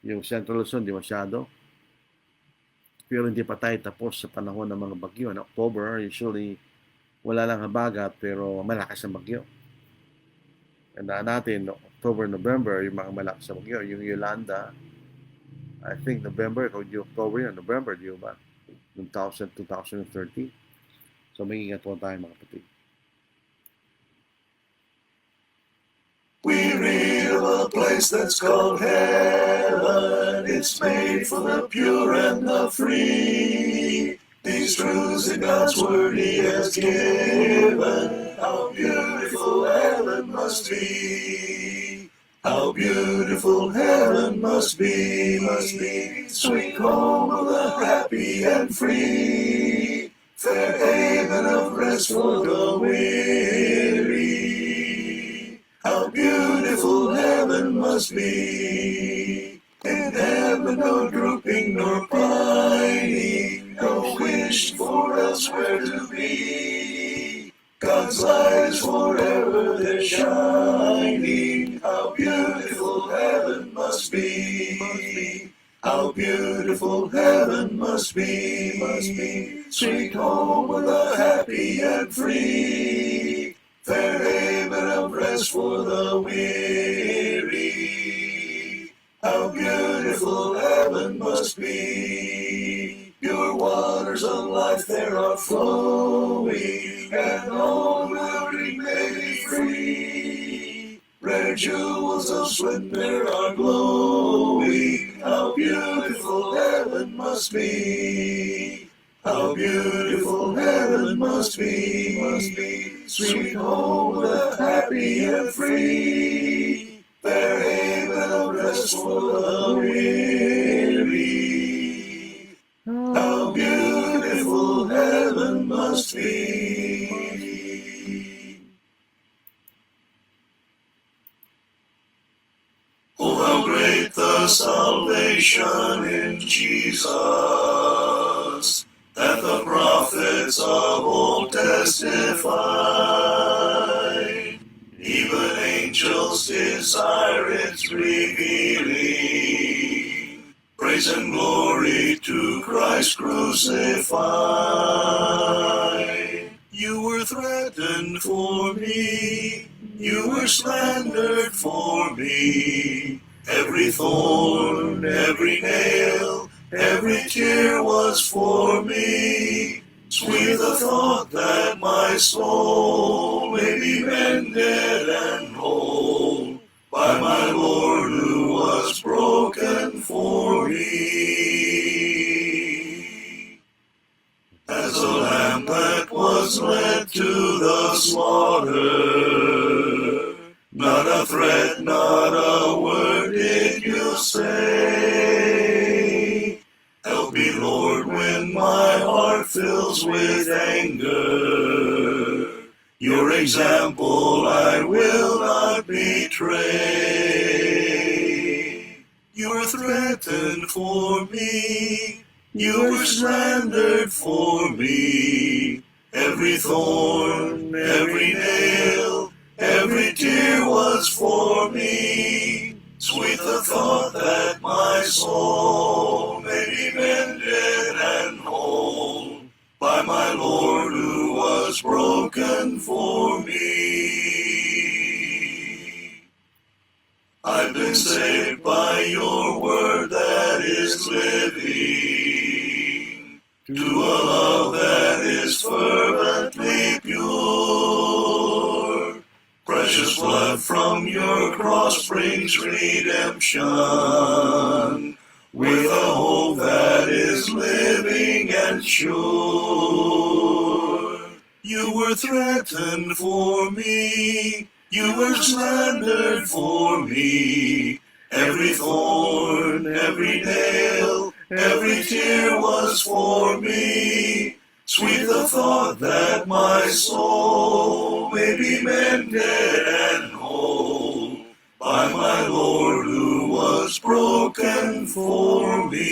S2: yung Central Luzon, di masyado. Pero hindi pa tayo tapos sa panahon ng mga bagyo. In October, usually, wala lang habagat, pero malakas ang bagyo. Tandaan natin, October, November, yung mga malakas ang bagyo. Yung Yolanda, I think November, kung di October yan, November, di ba? 2030. So, may ingat po tayo mga kapatid.
S1: We read of a place that's called heaven. It's made for the pure and the free. These truths in God's word He has given. How beautiful heaven must be. How beautiful heaven must be. Sweet home of the happy and free. Fair haven of rest for the weary. How beautiful heaven must be. In heaven no drooping nor pining, no wish for elsewhere to be. God's light is forever there shining. How beautiful heaven must be. How beautiful heaven must be. Sweet home of the happy and free. Fair haven of rest for the weary. How beautiful heaven must be. Pure waters of life there are flowing, and all will remain free. Rare jewels of splendor are glowing. How beautiful heaven must be. How beautiful heaven must be. Sweet home of the happy and free. Fair haven of rest for the weary. How beautiful heaven must be. Oh, how great the salvation in Jesus, that the prophets of old testified. Even angels desire its revealing. Praise and glory to Christ crucified. You were threatened for me, you were slandered for me. Every thorn, every nail, every tear was for me. Sweet the thought that my soul may be mended and whole by my Lord who was broken for me. lamb that was led to the slaughter. Not a threat, not a word did you say. Help me, Lord, when my heart fills with anger. Your example I will not betray. You were threatened for me. You were slandered for me. Every thorn, every nail, every tear was for me. Sweet the thought that my soul may be mended and whole by my Lord who was broken for me. I've been saved by your word that is living, to a love that is fervently pure. Precious blood from your cross brings redemption, with a hope that is living and sure. You were threatened for me, you were slandered for me. Every thorn, every nail, every tear was for me. Sweet the thought that my soul may be mended and whole by my Lord who was broken for me.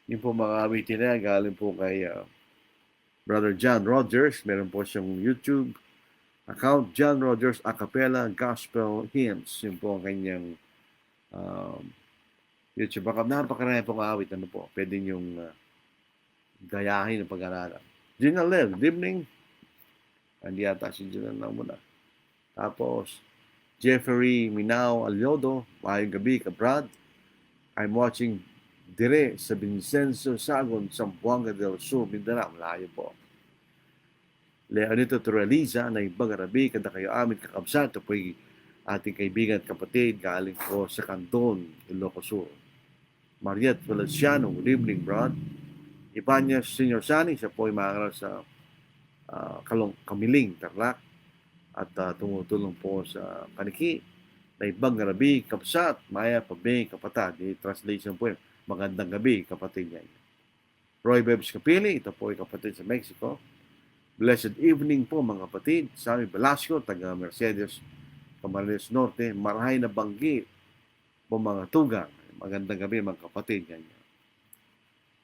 S2: Yung po mga awitin na yan, galing po kay Brother John Rogers. Meron po siyang YouTube account, John Rogers Acapella Gospel Hymns. Yun po ang kanyang YouTube account. Napakarami pong awit. Ano po, pwede niyong gayahin ng pag-aralan. Gina Lel, good evening. Hindi yata si Gina na muna. Tapos, Jeffrey Minao Alyodo, maayong gabi ka Brad. I'm watching dire sa Vincenzo Sagon, Zamboanga del Sur, Mindanao. Malayo po. Leonito Torreliza, na ibang arabi, kada kayo amin kakabsat. Ito po'y ating kaibigan at kapatid, galing po sa Canton, Ilocos Sur. Mariette Valenciano, good evening, Brad. Ibanez Senior Sani, siya po'y maaral sa Kamiling, Tarlac. At tumutulong po sa Paniki. Na ibang arabi, kapsat, maya, pabing, kapatid. Di translation po yun. Magandang gabi, kapatid niya. Roy Bebs Capili, ito po ay kapatid sa Mexico. Blessed evening po mga kapatid. Sammy Velasco, taga Mercedes, Camarines Norte. Marahay na banggi po mga tugang. Magandang gabi mga kapatid niya.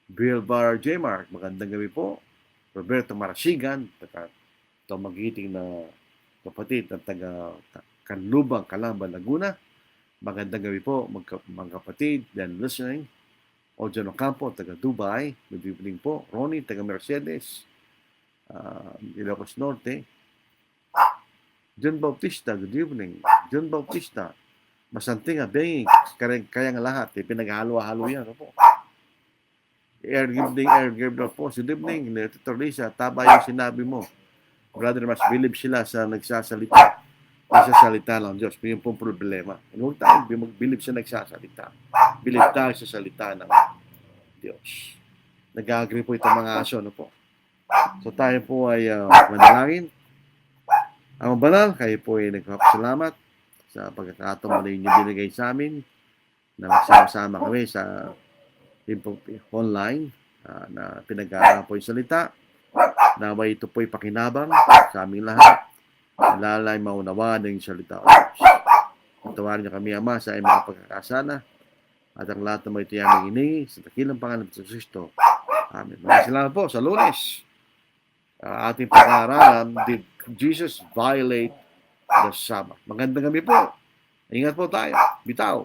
S2: Bill Bar J. Mark, magandang gabi po. Roberto Marasigan, taga magiting na kapatid na taga Canlubang, Calamba, Laguna. Magandang gabi po mga kapatid and listening. Ojan Ocampo, taga Dubai. Good evening po. Ronnie, taga Mercedes, Ilocos Norte. John Bautista, good evening. John Bautista, masanting abeng, kaya nga lahat, pinaghalo-halo yan. Ano po? Air Gabriel po, good evening. Tito Lisa, taba yung sinabi mo. Brother, mas believe sila sa nagsasalita. Nagsasalita lang Diyos. Yun pong problema. Huwag tayo mag-believe sa nagsasalita. Believe tayo sa salita ng Diyos. Nag-agree po itong mga aso. Ano po? So tayo po ay manalangin. Ang banal, kayo po ay nagpapasalamat sa pagkakataon muli niyo binigay sa amin na magsama-sama kami sa online na pinag-aaralan po yung salita. Naway ito po'y pakinabang sa aming lahat. Lalay maunawa ng salita o Diyos. Tawarin niyo kami, Ama, sa aming mga pagkakasala at ang lahat na may ito aming iningi sa dakilang pangalan ng Kristo. Amen. Maraming salamat po sa Lunes. Ating pag-aaralan, did Jesus violate the Sabbath? Magandang gabi po. Ingat po tayo. Bitaw.